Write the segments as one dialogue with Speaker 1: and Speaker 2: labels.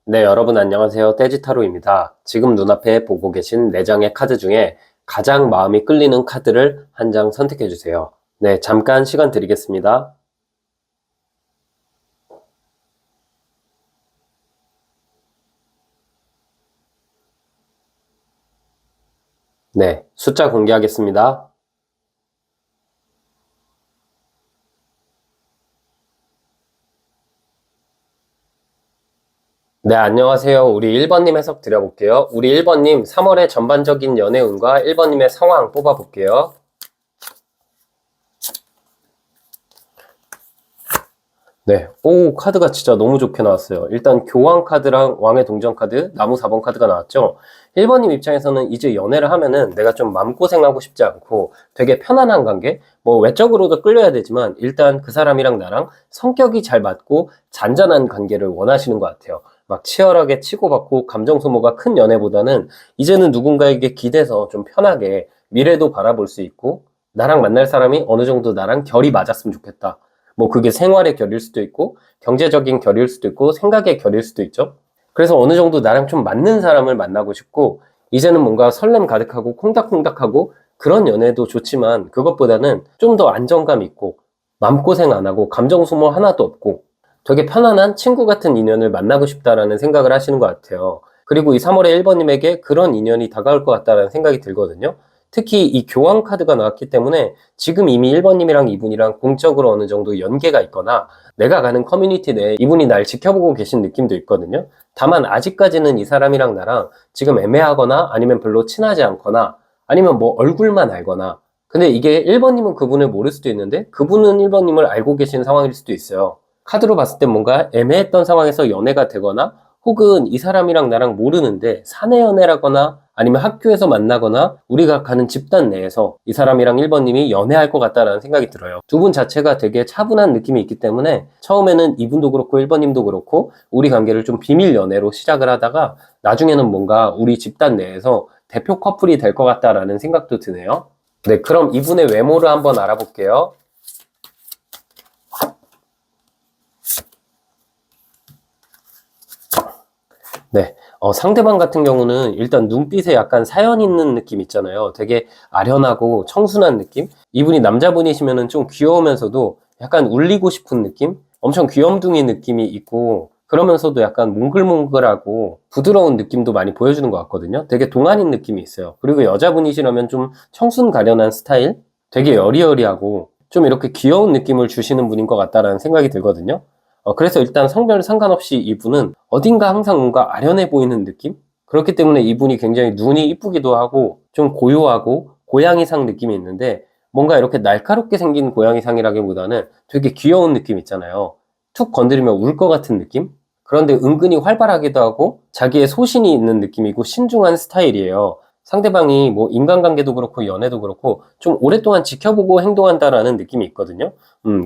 Speaker 1: 네, 여러분 안녕하세요. 떼지타로입니다. 지금 눈앞에 보고 계신 4장의 카드 중에 가장 마음이 끌리는 카드를 한 장 선택해 주세요. 네, 잠깐 시간 드리겠습니다. 네, 숫자 공개하겠습니다. 네, 안녕하세요. 우리 1번님 해석 드려볼게요. 우리 1번님 3월의 전반적인 연애운과 1번님의 상황 뽑아볼게요. 네, 오, 카드가 진짜 너무 좋게 나왔어요. 일단 교황 카드랑 왕의 동전 카드, 나무 4번 카드가 나왔죠. 1번님 입장에서는 이제 연애를 하면은 내가 좀 마음고생하고 싶지 않고 되게 편안한 관계, 뭐 외적으로도 끌려야 되지만 일단 그 사람이랑 나랑 성격이 잘 맞고 잔잔한 관계를 원하시는 것 같아요. 막 치열하게 치고받고 감정 소모가 큰 연애보다는 이제는 누군가에게 기대서 좀 편하게 미래도 바라볼 수 있고 나랑 만날 사람이 어느 정도 나랑 결이 맞았으면 좋겠다. 뭐 그게 생활의 결일 수도 있고 경제적인 결일 수도 있고 생각의 결일 수도 있죠. 그래서 어느 정도 나랑 좀 맞는 사람을 만나고 싶고 이제는 뭔가 설렘 가득하고 콩닥콩닥하고 그런 연애도 좋지만 그것보다는 좀 더 안정감 있고 마음고생 안 하고 감정 소모 하나도 없고 되게 편안한 친구 같은 인연을 만나고 싶다라는 생각을 하시는 것 같아요. 그리고 이 3월의 1번님에게 그런 인연이 다가올 것 같다는 생각이 들거든요. 특히 이 교황 카드가 나왔기 때문에 지금 이미 1번님이랑 이분이랑 공적으로 어느 정도 연계가 있거나 내가 가는 커뮤니티 내에 이분이 날 지켜보고 계신 느낌도 있거든요. 다만 아직까지는 이 사람이랑 나랑 지금 애매하거나 아니면 별로 친하지 않거나 아니면 뭐 얼굴만 알거나 근데 이게 1번님은 그분을 모를 수도 있는데 그분은 1번님을 알고 계신 상황일 수도 있어요. 카드로 봤을 때 뭔가 애매했던 상황에서 연애가 되거나 혹은 이 사람이랑 나랑 모르는데 사내 연애라거나 아니면 학교에서 만나거나 우리가 가는 집단 내에서 이 사람이랑 1번님이 연애할 것 같다라는 생각이 들어요. 두 분 자체가 되게 차분한 느낌이 있기 때문에 처음에는 이분도 그렇고 1번님도 그렇고 우리 관계를 좀 비밀 연애로 시작을 하다가 나중에는 뭔가 우리 집단 내에서 대표 커플이 될 것 같다라는 생각도 드네요. 네, 그럼 이분의 외모를 한번 알아볼게요. 네. 상대방 같은 경우는 일단 눈빛에 약간 사연 있는 느낌 있잖아요. 되게 아련하고 청순한 느낌? 이분이 남자분이시면은 좀 귀여우면서도 약간 울리고 싶은 느낌? 엄청 귀염둥이 느낌이 있고, 그러면서도 약간 몽글몽글하고 부드러운 느낌도 많이 보여주는 것 같거든요. 되게 동안인 느낌이 있어요. 그리고 여자분이시라면 좀 청순 가련한 스타일? 되게 여리여리하고 좀 이렇게 귀여운 느낌을 주시는 분인 것 같다라는 생각이 들거든요. 그래서 일단 성별 상관없이 이분은 어딘가 항상 뭔가 아련해 보이는 느낌? 그렇기 때문에 이분이 굉장히 눈이 이쁘기도 하고 좀 고요하고 고양이상 느낌이 있는데 뭔가 이렇게 날카롭게 생긴 고양이상이라기보다는 되게 귀여운 느낌 있잖아요. 툭 건드리면 울 것 같은 느낌? 그런데 은근히 활발하기도 하고 자기의 소신이 있는 느낌이고 신중한 스타일이에요. 상대방이 뭐 인간관계도 그렇고 연애도 그렇고 좀 오랫동안 지켜보고 행동한다라는 느낌이 있거든요.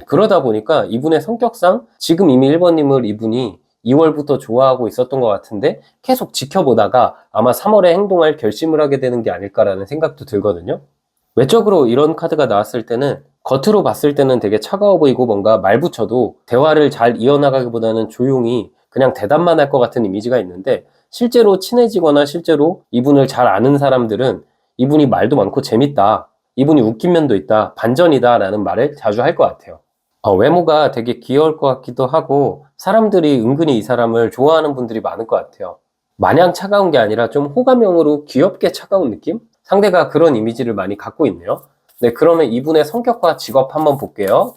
Speaker 1: 그러다 보니까 이분의 성격상 지금 이미 1번님을 이분이 2월부터 좋아하고 있었던 것 같은데 계속 지켜보다가 아마 3월에 행동할 결심을 하게 되는 게 아닐까라는 생각도 들거든요. 외적으로 이런 카드가 나왔을 때는 겉으로 봤을 때는 되게 차가워 보이고 뭔가 말 붙여도 대화를 잘 이어나가기보다는 조용히 그냥 대답만 할 것 같은 이미지가 있는데 실제로 친해지거나 실제로 이분을 잘 아는 사람들은 이분이 말도 많고 재밌다. 이분이 웃긴 면도 있다. 반전이다. 라는 말을 자주 할 것 같아요. 외모가 되게 귀여울 것 같기도 하고 사람들이 은근히 이 사람을 좋아하는 분들이 많을 것 같아요. 마냥 차가운 게 아니라 좀 호감형으로 귀엽게 차가운 느낌? 상대가 그런 이미지를 많이 갖고 있네요. 네, 그러면 이분의 성격과 직업 한번 볼게요.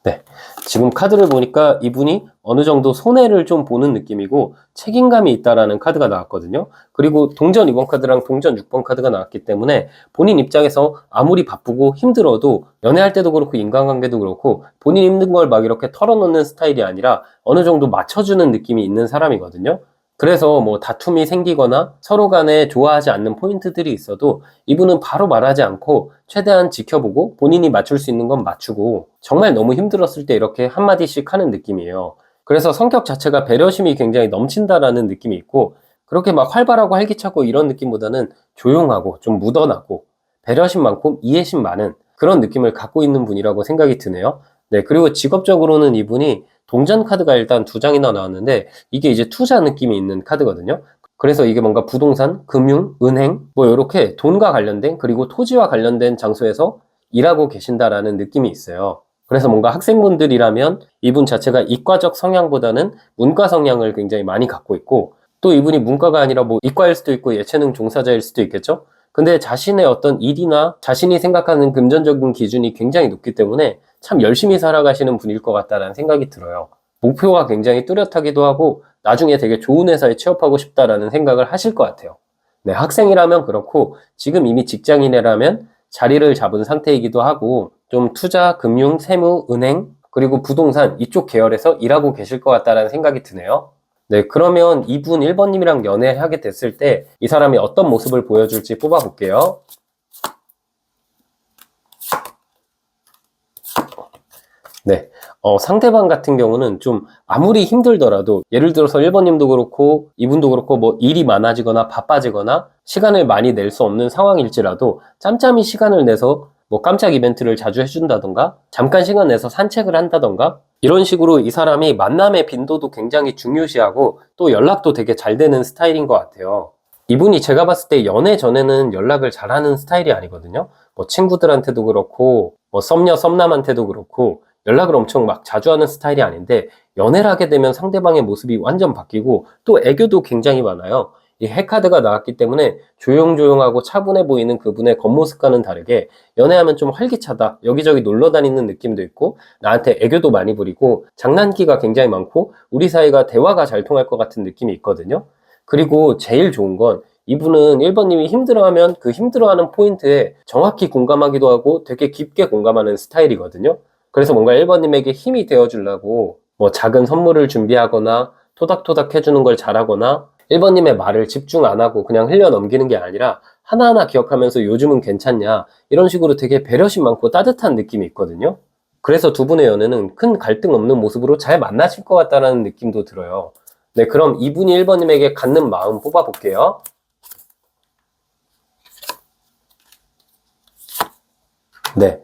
Speaker 1: 네. 지금 카드를 보니까 이분이 어느 정도 손해를 좀 보는 느낌이고 책임감이 있다라는 카드가 나왔거든요. 그리고 동전 2번 카드랑 동전 6번 카드가 나왔기 때문에 본인 입장에서 아무리 바쁘고 힘들어도 연애할 때도 그렇고 인간관계도 그렇고 본인 힘든 걸 막 이렇게 털어놓는 스타일이 아니라 어느 정도 맞춰주는 느낌이 있는 사람이거든요. 그래서 뭐 다툼이 생기거나 서로 간에 좋아하지 않는 포인트들이 있어도 이분은 바로 말하지 않고 최대한 지켜보고 본인이 맞출 수 있는 건 맞추고 정말 너무 힘들었을 때 이렇게 한마디씩 하는 느낌이에요. 그래서 성격 자체가 배려심이 굉장히 넘친다라는 느낌이 있고 그렇게 막 활발하고 활기차고 이런 느낌보다는 조용하고 좀 묻어나고 배려심 많고 이해심 많은 그런 느낌을 갖고 있는 분이라고 생각이 드네요. 네, 그리고 직업적으로는 이분이 동전 카드가 일단 두 장이나 나왔는데 이게 이제 투자 느낌이 있는 카드거든요. 그래서 이게 뭔가 부동산, 금융, 은행 뭐 이렇게 돈과 관련된 그리고 토지와 관련된 장소에서 일하고 계신다라는 느낌이 있어요. 그래서 뭔가 학생분들이라면 이분 자체가 이과적 성향보다는 문과 성향을 굉장히 많이 갖고 있고 또 이분이 문과가 아니라 뭐 이과일 수도 있고 예체능 종사자일 수도 있겠죠? 근데 자신의 어떤 일이나 자신이 생각하는 금전적인 기준이 굉장히 높기 때문에 참 열심히 살아가시는 분일 것 같다는 생각이 들어요. 목표가 굉장히 뚜렷하기도 하고 나중에 되게 좋은 회사에 취업하고 싶다라는 생각을 하실 것 같아요. 네, 학생이라면 그렇고 지금 이미 직장인이라면 자리를 잡은 상태이기도 하고 좀 투자, 금융, 세무, 은행 그리고 부동산 이쪽 계열에서 일하고 계실 것 같다는 생각이 드네요. 네, 그러면 이분 1번님이랑 연애하게 됐을 때 이 사람이 어떤 모습을 보여줄지 뽑아볼게요. 네, 상대방 같은 경우는 좀 아무리 힘들더라도 예를 들어서 1번님도 그렇고 이분도 그렇고 뭐 일이 많아지거나 바빠지거나 시간을 많이 낼 수 없는 상황일지라도 짬짬이 시간을 내서 뭐 깜짝 이벤트를 자주 해준다던가 잠깐 시간 내서 산책을 한다던가 이런 식으로 이 사람이 만남의 빈도도 굉장히 중요시하고 또 연락도 되게 잘 되는 스타일인 것 같아요. 이분이 제가 봤을 때 연애 전에는 연락을 잘하는 스타일이 아니거든요. 뭐 친구들한테도 그렇고 뭐 썸녀 썸남한테도 그렇고 연락을 엄청 막 자주 하는 스타일이 아닌데 연애를 하게 되면 상대방의 모습이 완전 바뀌고 또 애교도 굉장히 많아요. 이 해카드가 나왔기 때문에 조용조용하고 차분해 보이는 그분의 겉모습과는 다르게 연애하면 좀 활기차다. 여기저기 놀러 다니는 느낌도 있고 나한테 애교도 많이 부리고 장난기가 굉장히 많고 우리 사이가 대화가 잘 통할 것 같은 느낌이 있거든요. 그리고 제일 좋은 건 이분은 1번님이 힘들어하면 그 힘들어하는 포인트에 정확히 공감하기도 하고 되게 깊게 공감하는 스타일이거든요. 그래서 뭔가 1번님에게 힘이 되어주려고 뭐 작은 선물을 준비하거나 토닥토닥 해주는 걸 잘하거나 1번님의 말을 집중 안 하고 그냥 흘려 넘기는 게 아니라 하나하나 기억하면서 요즘은 괜찮냐 이런 식으로 되게 배려심 많고 따뜻한 느낌이 있거든요. 그래서 두 분의 연애는 큰 갈등 없는 모습으로 잘 만나실 것 같다는 느낌도 들어요. 네, 그럼 이분이 1번님에게 갖는 마음 뽑아볼게요. 네.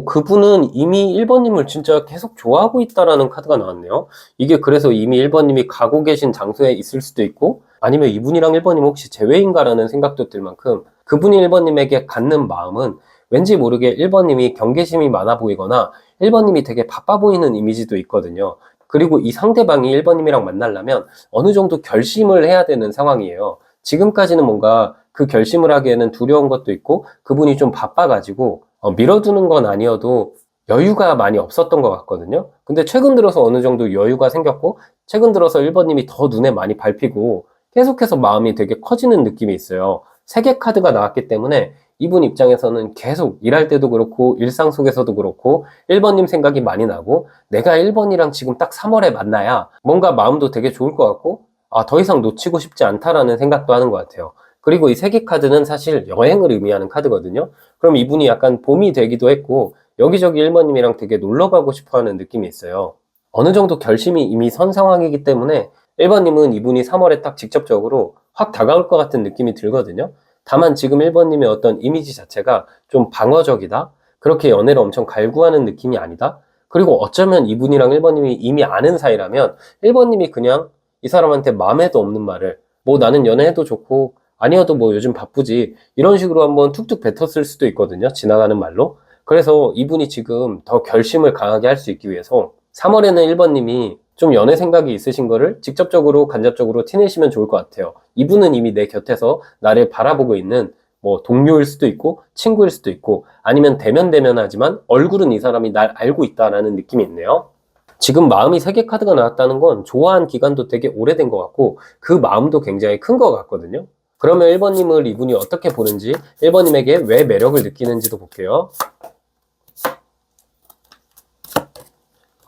Speaker 1: 그분은 이미 1번님을 진짜 계속 좋아하고 있다라는 카드가 나왔네요. 이게 그래서 이미 1번님이 가고 계신 장소에 있을 수도 있고, 아니면 이분이랑 1번님 혹시 제외인가라는 생각도 들 만큼, 그분이 1번님에게 갖는 마음은 왠지 모르게 1번님이 경계심이 많아 보이거나, 1번님이 되게 바빠 보이는 이미지도 있거든요. 그리고 이 상대방이 1번님이랑 만나려면 어느 정도 결심을 해야 되는 상황이에요. 지금까지는 뭔가 그 결심을 하기에는 두려운 것도 있고, 그분이 좀 바빠가지고, 밀어두는 건 아니어도 여유가 많이 없었던 것 같거든요. 근데 최근 들어서 어느 정도 여유가 생겼고, 최근 들어서 1번님이 더 눈에 많이 밟히고, 계속해서 마음이 되게 커지는 느낌이 있어요. 세계 카드가 나왔기 때문에 이분 입장에서는 계속 일할 때도 그렇고, 일상 속에서도 그렇고, 1번님 생각이 많이 나고, 내가 1번이랑 지금 딱 3월에 만나야 뭔가 마음도 되게 좋을 것 같고, 더 이상 놓치고 싶지 않다라는 생각도 하는 것 같아요. 그리고 이 세계 카드는 사실 여행을 의미하는 카드거든요. 그럼 이분이 약간 봄이 되기도 했고 여기저기 1번님이랑 되게 놀러 가고 싶어 하는 느낌이 있어요. 어느 정도 결심이 이미 선 상황이기 때문에 1번님은 이분이 3월에 딱 직접적으로 확 다가올 것 같은 느낌이 들거든요. 다만 지금 1번님의 어떤 이미지 자체가 좀 방어적이다. 그렇게 연애를 엄청 갈구하는 느낌이 아니다. 그리고 어쩌면 이분이랑 1번님이 이미 아는 사이라면 1번님이 그냥 이 사람한테 마음에도 없는 말을 뭐 나는 연애해도 좋고 아니어도 뭐 요즘 바쁘지 이런 식으로 한번 툭툭 뱉었을 수도 있거든요. 지나가는 말로. 그래서 이분이 지금 더 결심을 강하게 할 수 있기 위해서 3월에는 1번님이 좀 연애 생각이 있으신 거를 직접적으로 간접적으로 티내시면 좋을 것 같아요. 이분은 이미 내 곁에서 나를 바라보고 있는 뭐 동료일 수도 있고 친구일 수도 있고 아니면 대면대면하지만 얼굴은 이 사람이 날 알고 있다라는 느낌이 있네요. 지금 마음이 3개 카드가 나왔다는 건 좋아한 기간도 되게 오래된 것 같고 그 마음도 굉장히 큰 것 같거든요. 그러면 1번님을 이분이 어떻게 보는지 1번님에게 왜 매력을 느끼는지도 볼게요.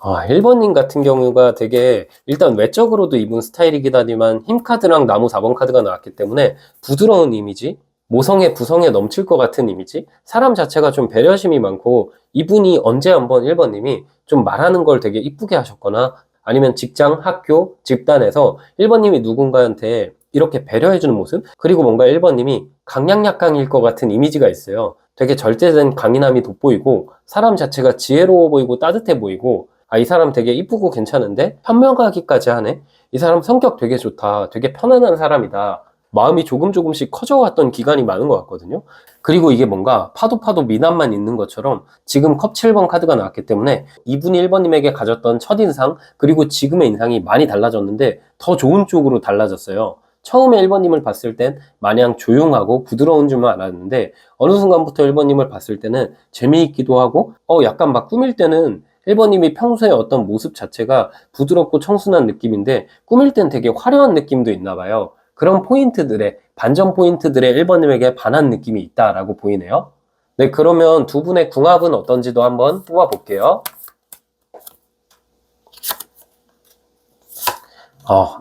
Speaker 1: 1번님 같은 경우가 되게 일단 외적으로도 이분 스타일이긴 하지만 힘카드랑 나무 4번 카드가 나왔기 때문에 부드러운 이미지, 모성애 부성애 넘칠 것 같은 이미지, 사람 자체가 좀 배려심이 많고 이분이 언제 한번 1번님이 좀 말하는 걸 되게 이쁘게 하셨거나 아니면 직장, 학교, 집단에서 1번님이 누군가한테 이렇게 배려해주는 모습? 그리고 뭔가 1번님이 강약약강일 것 같은 이미지가 있어요. 되게 절제된 강인함이 돋보이고 사람 자체가 지혜로워 보이고 따뜻해 보이고 이 사람 되게 이쁘고 괜찮은데 현명하기까지 하네. 이 사람 성격 되게 좋다. 되게 편안한 사람이다. 마음이 조금씩 커져왔던 기간이 많은 것 같거든요. 그리고 이게 뭔가 파도 미남만 있는 것처럼 지금 컵 7번 카드가 나왔기 때문에 이분이 1번님에게 가졌던 첫인상 그리고 지금의 인상이 많이 달라졌는데 더 좋은 쪽으로 달라졌어요. 처음에 1번님을 봤을 땐 마냥 조용하고 부드러운 줄만 알았는데 어느 순간부터 1번님을 봤을 때는 재미있기도 하고 약간 막 꾸밀 때는 1번님이 평소에 어떤 모습 자체가 부드럽고 청순한 느낌인데 꾸밀 땐 되게 화려한 느낌도 있나 봐요. 그런 포인트들의 반전 포인트들의 1번님에게 반한 느낌이 있다라고 보이네요. 네, 그러면 두 분의 궁합은 어떤지도 한번 뽑아볼게요.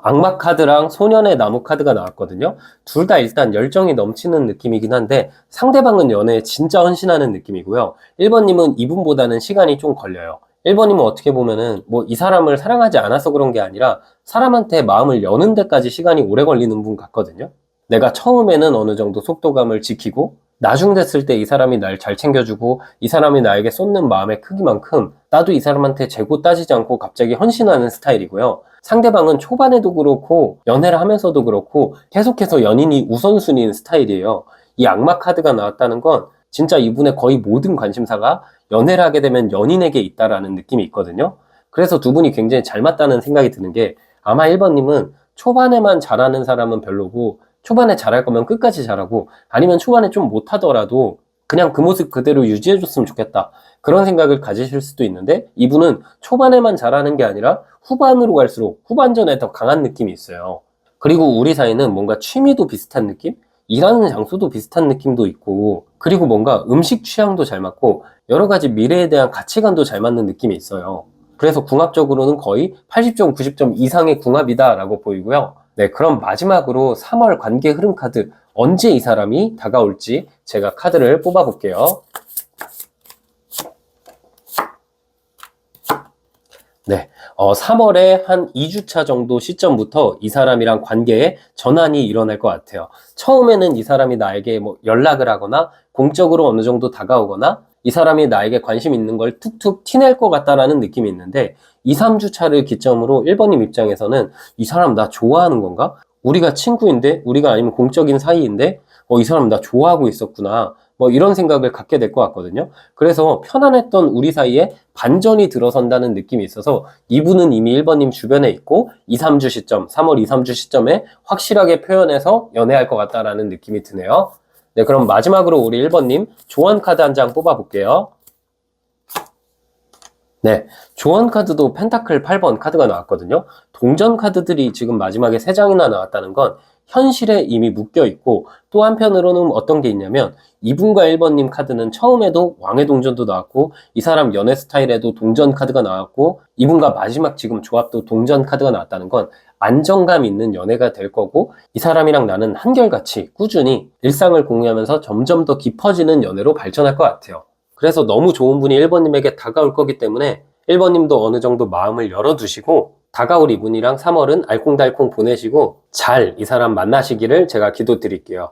Speaker 1: 악마 카드랑 소년의 나무 카드가 나왔거든요. 둘 다 일단 열정이 넘치는 느낌이긴 한데 상대방은 연애에 진짜 헌신하는 느낌이고요. 1번님은 이분보다는 시간이 좀 걸려요. 1번님은 어떻게 보면은 이 사람을 사랑하지 않아서 그런 게 아니라 사람한테 마음을 여는 데까지 시간이 오래 걸리는 분 같거든요. 내가 처음에는 어느 정도 속도감을 지키고 나중 됐을 때 이 사람이 날 잘 챙겨주고 이 사람이 나에게 쏟는 마음의 크기만큼 나도 이 사람한테 재고 따지지 않고 갑자기 헌신하는 스타일이고요. 상대방은 초반에도 그렇고 연애를 하면서도 그렇고 계속해서 연인이 우선순위인 스타일이에요. 이 악마 카드가 나왔다는 건 진짜 이분의 거의 모든 관심사가 연애를 하게 되면 연인에게 있다라는 느낌이 있거든요. 그래서 두 분이 굉장히 잘 맞다는 생각이 드는 게 아마 1번님은 초반에만 잘하는 사람은 별로고 초반에 잘할 거면 끝까지 잘하고 아니면 초반에 좀 못하더라도 그냥 그 모습 그대로 유지해줬으면 좋겠다. 그런 생각을 가지실 수도 있는데 이분은 초반에만 잘하는 게 아니라 후반으로 갈수록 후반전에 더 강한 느낌이 있어요. 그리고 우리 사이는 뭔가 취미도 비슷한 느낌? 일하는 장소도 비슷한 느낌도 있고 그리고 뭔가 음식 취향도 잘 맞고 여러 가지 미래에 대한 가치관도 잘 맞는 느낌이 있어요. 그래서 궁합적으로는 거의 80점, 90점 이상의 궁합이다 라고 보이고요. 네, 그럼 마지막으로 3월 관계 흐름 카드 언제 이 사람이 다가올지 제가 카드를 뽑아볼게요. 네, 3월에 한 2주차 정도 시점부터 이 사람이랑 관계에 전환이 일어날 것 같아요. 처음에는 이 사람이 나에게 연락을 하거나 공적으로 어느 정도 다가오거나 이 사람이 나에게 관심 있는 걸 툭툭 티낼 것 같다라는 느낌이 있는데 2, 3주차를 기점으로 1번님 입장에서는 이 사람 나 좋아하는 건가? 우리가 친구인데? 우리가 아니면 공적인 사이인데? 이 사람 나 좋아하고 있었구나. 이런 생각을 갖게 될 것 같거든요. 그래서 편안했던 우리 사이에 반전이 들어선다는 느낌이 있어서 이분은 이미 1번님 주변에 있고 2, 3주 시점, 3월 2, 3주 시점에 확실하게 표현해서 연애할 것 같다라는 느낌이 드네요. 네, 그럼 마지막으로 우리 1번님 조언 카드 한 장 뽑아볼게요. 네, 조언 카드도 펜타클 8번 카드가 나왔거든요. 동전 카드들이 지금 마지막에 3장이나 나왔다는 건 현실에 이미 묶여 있고 또 한편으로는 어떤 게 있냐면 이분과 1번님 카드는 처음에도 왕의 동전도 나왔고 이 사람 연애 스타일에도 동전 카드가 나왔고 이분과 마지막 지금 조합도 동전 카드가 나왔다는 건 안정감 있는 연애가 될 거고 이 사람이랑 나는 한결같이 꾸준히 일상을 공유하면서 점점 더 깊어지는 연애로 발전할 것 같아요. 그래서 너무 좋은 분이 1번님에게 다가올 거기 때문에 1번님도 어느 정도 마음을 열어두시고 다가올 이분이랑 3월은 알콩달콩 보내시고 잘 이 사람 만나시기를 제가 기도드릴게요.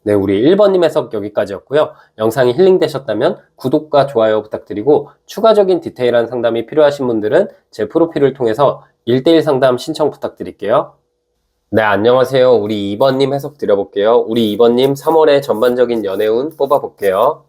Speaker 1: 네, 우리 1번님 해석 여기까지였고요. 영상이 힐링되셨다면 구독과 좋아요 부탁드리고 추가적인 디테일한 상담이 필요하신 분들은 제 프로필을 통해서 1대1 상담 신청 부탁드릴게요. 네, 안녕하세요. 우리 2번님 해석 드려볼게요. 우리 2번님 3월의 전반적인 연애운 뽑아볼게요.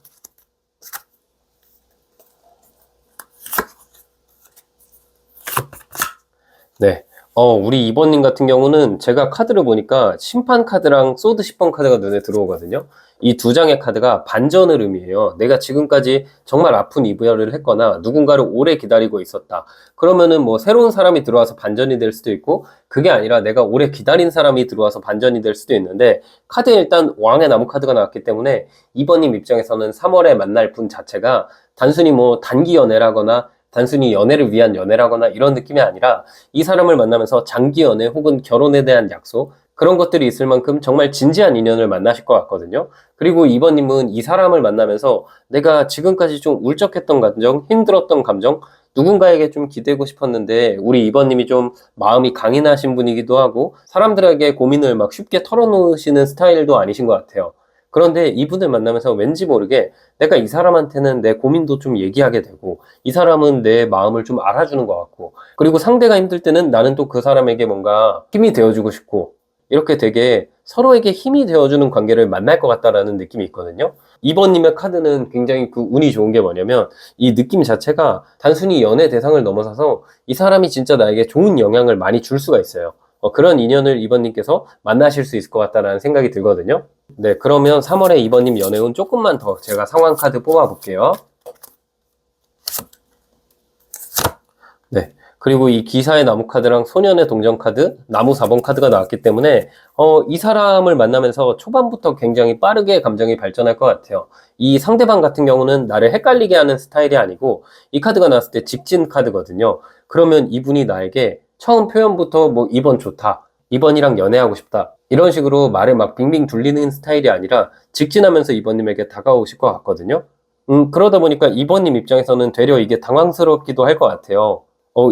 Speaker 1: 네. 우리 2번님 같은 경우는 제가 카드를 보니까 심판 카드랑 소드 10번 카드가 눈에 들어오거든요. 이 두 장의 카드가 반전을 의미해요. 내가 지금까지 정말 아픈 이별을 했거나 누군가를 오래 기다리고 있었다. 그러면은 새로운 사람이 들어와서 반전이 될 수도 있고 그게 아니라 내가 오래 기다린 사람이 들어와서 반전이 될 수도 있는데 카드에 일단 왕의 나무 카드가 나왔기 때문에 2번님 입장에서는 3월에 만날 분 자체가 단순히 단기 연애라거나 단순히 연애를 위한 연애라거나 이런 느낌이 아니라 이 사람을 만나면서 장기 연애 혹은 결혼에 대한 약속 그런 것들이 있을 만큼 정말 진지한 인연을 만나실 것 같거든요. 그리고 2번님은 이 사람을 만나면서 내가 지금까지 좀 울적했던 감정, 힘들었던 감정 누군가에게 좀 기대고 싶었는데 우리 2번님이 좀 마음이 강인하신 분이기도 하고 사람들에게 고민을 막 쉽게 털어놓으시는 스타일도 아니신 것 같아요. 그런데 이분을 만나면서 왠지 모르게 내가 이 사람한테는 내 고민도 좀 얘기하게 되고, 이 사람은 내 마음을 좀 알아주는 것 같고, 그리고 상대가 힘들 때는 나는 또 그 사람에게 뭔가 힘이 되어주고 싶고, 이렇게 되게 서로에게 힘이 되어주는 관계를 만날 것 같다라는 느낌이 있거든요. 2번님의 카드는 굉장히 그 운이 좋은 게 뭐냐면, 이 느낌 자체가 단순히 연애 대상을 넘어서서 이 사람이 진짜 나에게 좋은 영향을 많이 줄 수가 있어요. 그런 인연을 2번님께서 만나실 수 있을 것 같다라는 생각이 들거든요. 네, 그러면 3월에 2번님 연애운 조금만 더 제가 상황 카드 뽑아볼게요. 네. 그리고 이 기사의 나무 카드랑 소년의 동전 카드, 나무 4번 카드가 나왔기 때문에 이 사람을 만나면서 초반부터 굉장히 빠르게 감정이 발전할 것 같아요. 이 상대방 같은 경우는 나를 헷갈리게 하는 스타일이 아니고 이 카드가 나왔을 때 직진 카드거든요. 그러면 이분이 나에게 처음 표현부터 뭐 2번 좋다, 2번이랑 연애하고 싶다, 이런 식으로 말을 막 빙빙 돌리는 스타일이 아니라 직진하면서 2번님에게 다가오실 것 같거든요. 그러다 보니까 2번님 입장에서는 되려 이게 당황스럽기도 할 것 같아요.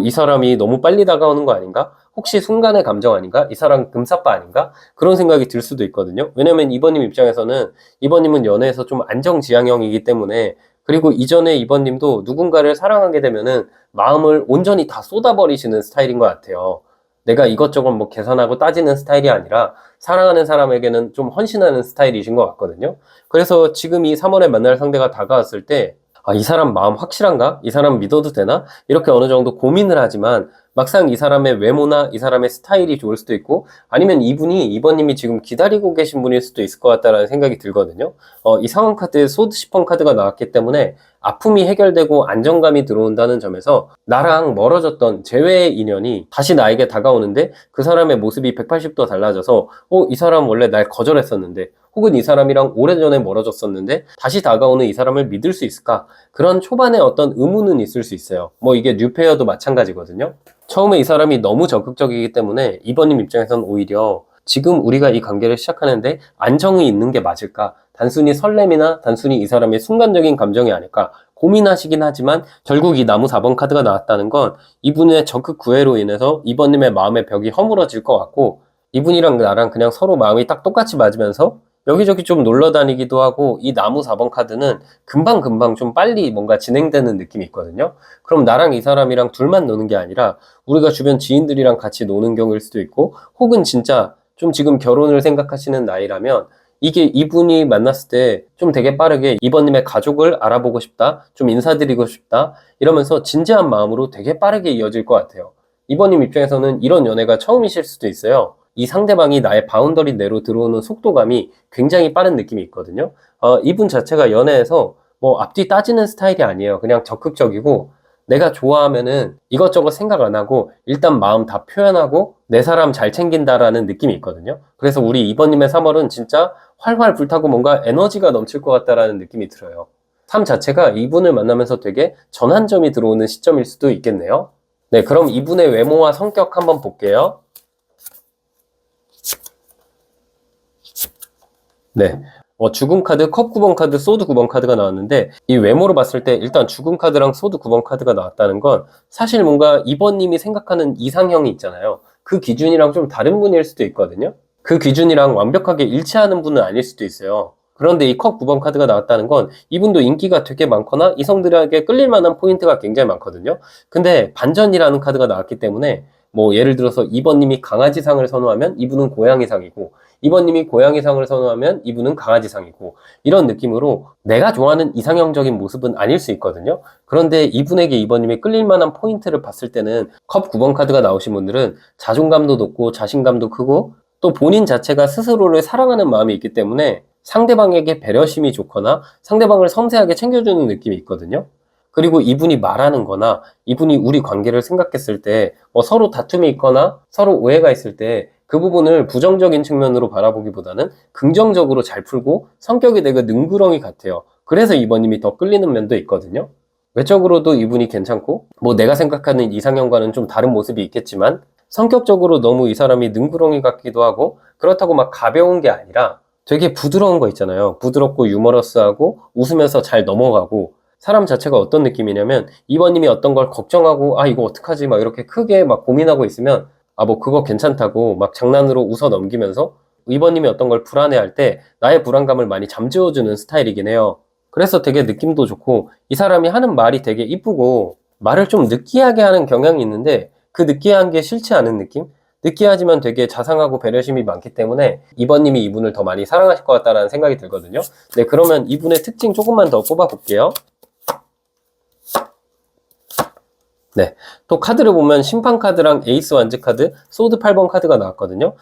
Speaker 1: 이 사람이 너무 빨리 다가오는 거 아닌가? 혹시 순간의 감정 아닌가? 이 사람 금사빠 아닌가? 그런 생각이 들 수도 있거든요. 왜냐면 이번님 입장에서는 이번님은 연애에서 좀 안정지향형이기 때문에, 그리고 이전에 이번님도 누군가를 사랑하게 되면은 마음을 온전히 다 쏟아버리시는 스타일인 것 같아요. 내가 이것저것 뭐 계산하고 따지는 스타일이 아니라 사랑하는 사람에게는 좀 헌신하는 스타일이신 것 같거든요. 그래서 지금 이 3월에 만날 상대가 다가왔을 때, 이 사람 마음 확실한가? 이 사람 믿어도 되나? 이렇게 어느 정도 고민을 하지만 막상 이 사람의 외모나 이 사람의 스타일이 좋을 수도 있고, 아니면 이분이 이번님이 지금 기다리고 계신 분일 수도 있을 것 같다라는 생각이 들거든요. 이 상황 카드에 소드 10번 카드가 나왔기 때문에 아픔이 해결되고 안정감이 들어온다는 점에서 나랑 멀어졌던 재회의 인연이 다시 나에게 다가오는데, 그 사람의 모습이 180도 달라져서 이 사람 원래 날 거절했었는데, 혹은 이 사람이랑 오래전에 멀어졌었는데 다시 다가오는 이 사람을 믿을 수 있을까? 그런 초반에 어떤 의문은 있을 수 있어요. 뭐 이게 뉴페어도 마찬가지거든요. 처음에 이 사람이 너무 적극적이기 때문에 2번님 입장에서는 오히려 지금 우리가 이 관계를 시작하는데 안정이 있는 게 맞을까? 단순히 설렘이나 단순히 이 사람의 순간적인 감정이 아닐까? 고민하시긴 하지만 결국 이 나무 4번 카드가 나왔다는 건 이분의 적극 구애로 인해서 2번님의 마음의 벽이 허물어질 것 같고, 이분이랑 나랑 그냥 서로 마음이 딱 똑같이 맞으면서 여기저기 좀 놀러 다니기도 하고, 이 나무 4번 카드는 금방금방 좀 빨리 뭔가 진행되는 느낌이 있거든요. 그럼 나랑 이 사람이랑 둘만 노는 게 아니라 우리가 주변 지인들이랑 같이 노는 경우일 수도 있고, 혹은 진짜 좀 지금 결혼을 생각하시는 나이라면 이게 이분이 만났을 때 좀 되게 빠르게 이번님의 가족을 알아보고 싶다, 좀 인사드리고 싶다, 이러면서 진지한 마음으로 되게 빠르게 이어질 것 같아요. 이번님 입장에서는 이런 연애가 처음이실 수도 있어요. 이 상대방이 나의 바운더리 내로 들어오는 속도감이 굉장히 빠른 느낌이 있거든요. 이분 자체가 연애에서 뭐 앞뒤 따지는 스타일이 아니에요. 그냥 적극적이고, 내가 좋아하면은 이것저것 생각 안 하고 일단 마음 다 표현하고 내 사람 잘 챙긴다라는 느낌이 있거든요. 그래서 우리 2번님의 3월은 진짜 활활 불타고 뭔가 에너지가 넘칠 것 같다라는 느낌이 들어요. 삶 자체가 이분을 만나면서 되게 전환점이 들어오는 시점일 수도 있겠네요. 네, 그럼 이분의 외모와 성격 한번 볼게요. 네. 죽음 카드, 컵 9번 카드, 소드 9번 카드가 나왔는데, 이 외모로 봤을 때 일단 죽음 카드랑 소드 9번 카드가 나왔다는 건 사실 뭔가 2번님이 생각하는 이상형이 있잖아요. 그 기준이랑 좀 다른 분일 수도 있거든요. 그 기준이랑 완벽하게 일치하는 분은 아닐 수도 있어요. 그런데 이 컵 9번 카드가 나왔다는 건 이분도 인기가 되게 많거나 이성들에게 끌릴 만한 포인트가 굉장히 많거든요. 근데 반전이라는 카드가 나왔기 때문에, 뭐 예를 들어서 2번님이 강아지상을 선호하면 이분은 고양이상이고, 2번님이 고양이상을 선호하면 이분은 강아지상이고, 이런 느낌으로 내가 좋아하는 이상형적인 모습은 아닐 수 있거든요. 그런데 이분에게 2번님이 끌릴 만한 포인트를 봤을 때는 컵 9번 카드가 나오신 분들은 자존감도 높고 자신감도 크고, 또 본인 자체가 스스로를 사랑하는 마음이 있기 때문에 상대방에게 배려심이 좋거나 상대방을 섬세하게 챙겨주는 느낌이 있거든요. 그리고 이분이 말하는 거나 이분이 우리 관계를 생각했을 때 서로 다툼이 있거나 서로 오해가 있을 때 그 부분을 부정적인 측면으로 바라보기보다는 긍정적으로 잘 풀고 성격이 되게 능구렁이 같아요. 그래서 이번님이 더 끌리는 면도 있거든요. 외적으로도 이분이 괜찮고, 뭐 내가 생각하는 이상형과는 좀 다른 모습이 있겠지만 성격적으로 너무 이 사람이 능구렁이 같기도 하고, 그렇다고 막 가벼운 게 아니라 되게 부드러운 거 있잖아요. 부드럽고 유머러스하고 웃으면서 잘 넘어가고, 사람 자체가 어떤 느낌이냐면 2번님이 어떤 걸 걱정하고 이거 어떡하지 막 이렇게 크게 막 고민하고 있으면 뭐 그거 괜찮다고 막 장난으로 웃어 넘기면서 2번님이 어떤 걸 불안해할 때 나의 불안감을 많이 잠재워주는 스타일이긴 해요. 그래서 되게 느낌도 좋고 이 사람이 하는 말이 되게 이쁘고 말을 좀 느끼하게 하는 경향이 있는데 그 느끼한 게 싫지 않은 느낌? 느끼하지만 되게 자상하고 배려심이 많기 때문에 2번님이 이분을 더 많이 사랑하실 것 같다는 생각이 들거든요. 네, 그러면 이분의 특징 조금만 더 뽑아볼게요. 네. 또 카드를 보면 심판 카드랑 에이스 완즈 카드, 소드 8번 카드가 나왔거든요.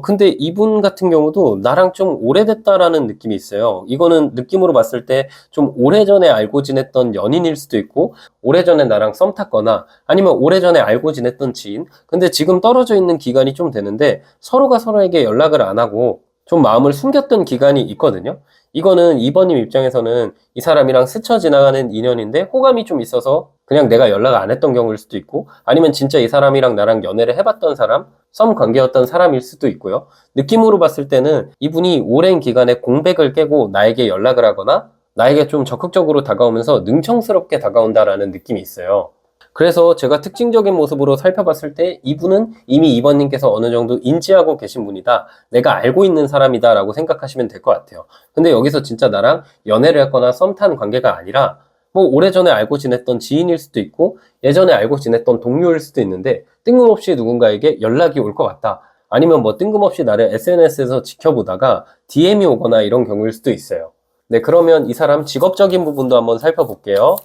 Speaker 1: 근데 이분 같은 경우도 나랑 좀 오래됐다라는 느낌이 있어요. 이거는 느낌으로 봤을 때 좀 오래전에 알고 지냈던 연인일 수도 있고, 오래전에 나랑 썸 탔거나, 아니면 오래전에 알고 지냈던 지인. 근데 지금 떨어져 있는 기간이 좀 되는데, 서로가 서로에게 연락을 안 하고, 좀 마음을 숨겼던 기간이 있거든요. 이거는 2번님 입장에서는 이 사람이랑 스쳐 지나가는 인연인데 호감이 좀 있어서 그냥 내가 연락 안 했던 경우일 수도 있고, 아니면 진짜 이 사람이랑 나랑 연애를 해봤던 사람, 썸 관계였던 사람일 수도 있고요. 느낌으로 봤을 때는 이분이 오랜 기간의 공백을 깨고 나에게 연락을 하거나 나에게 좀 적극적으로 다가오면서 능청스럽게 다가온다라는 느낌이 있어요. 그래서 제가 특징적인 모습으로 살펴봤을 때 이분은 이미 2번님께서 어느 정도 인지하고 계신 분이다. 내가 알고 있는 사람이다 라고 생각하시면 될 것 같아요. 근데 여기서 진짜 나랑 연애를 했거나 썸 탄 관계가 아니라 뭐 오래전에 알고 지냈던 지인일 수도 있고 예전에 알고 지냈던 동료일 수도 있는데 뜬금없이 누군가에게 연락이 올 것 같다. 아니면 뭐 뜬금없이 나를 SNS에서 지켜보다가 DM이 오거나 이런 경우일 수도 있어요. 네, 그러면 이 사람 직업적인 부분도 한번 살펴볼게요.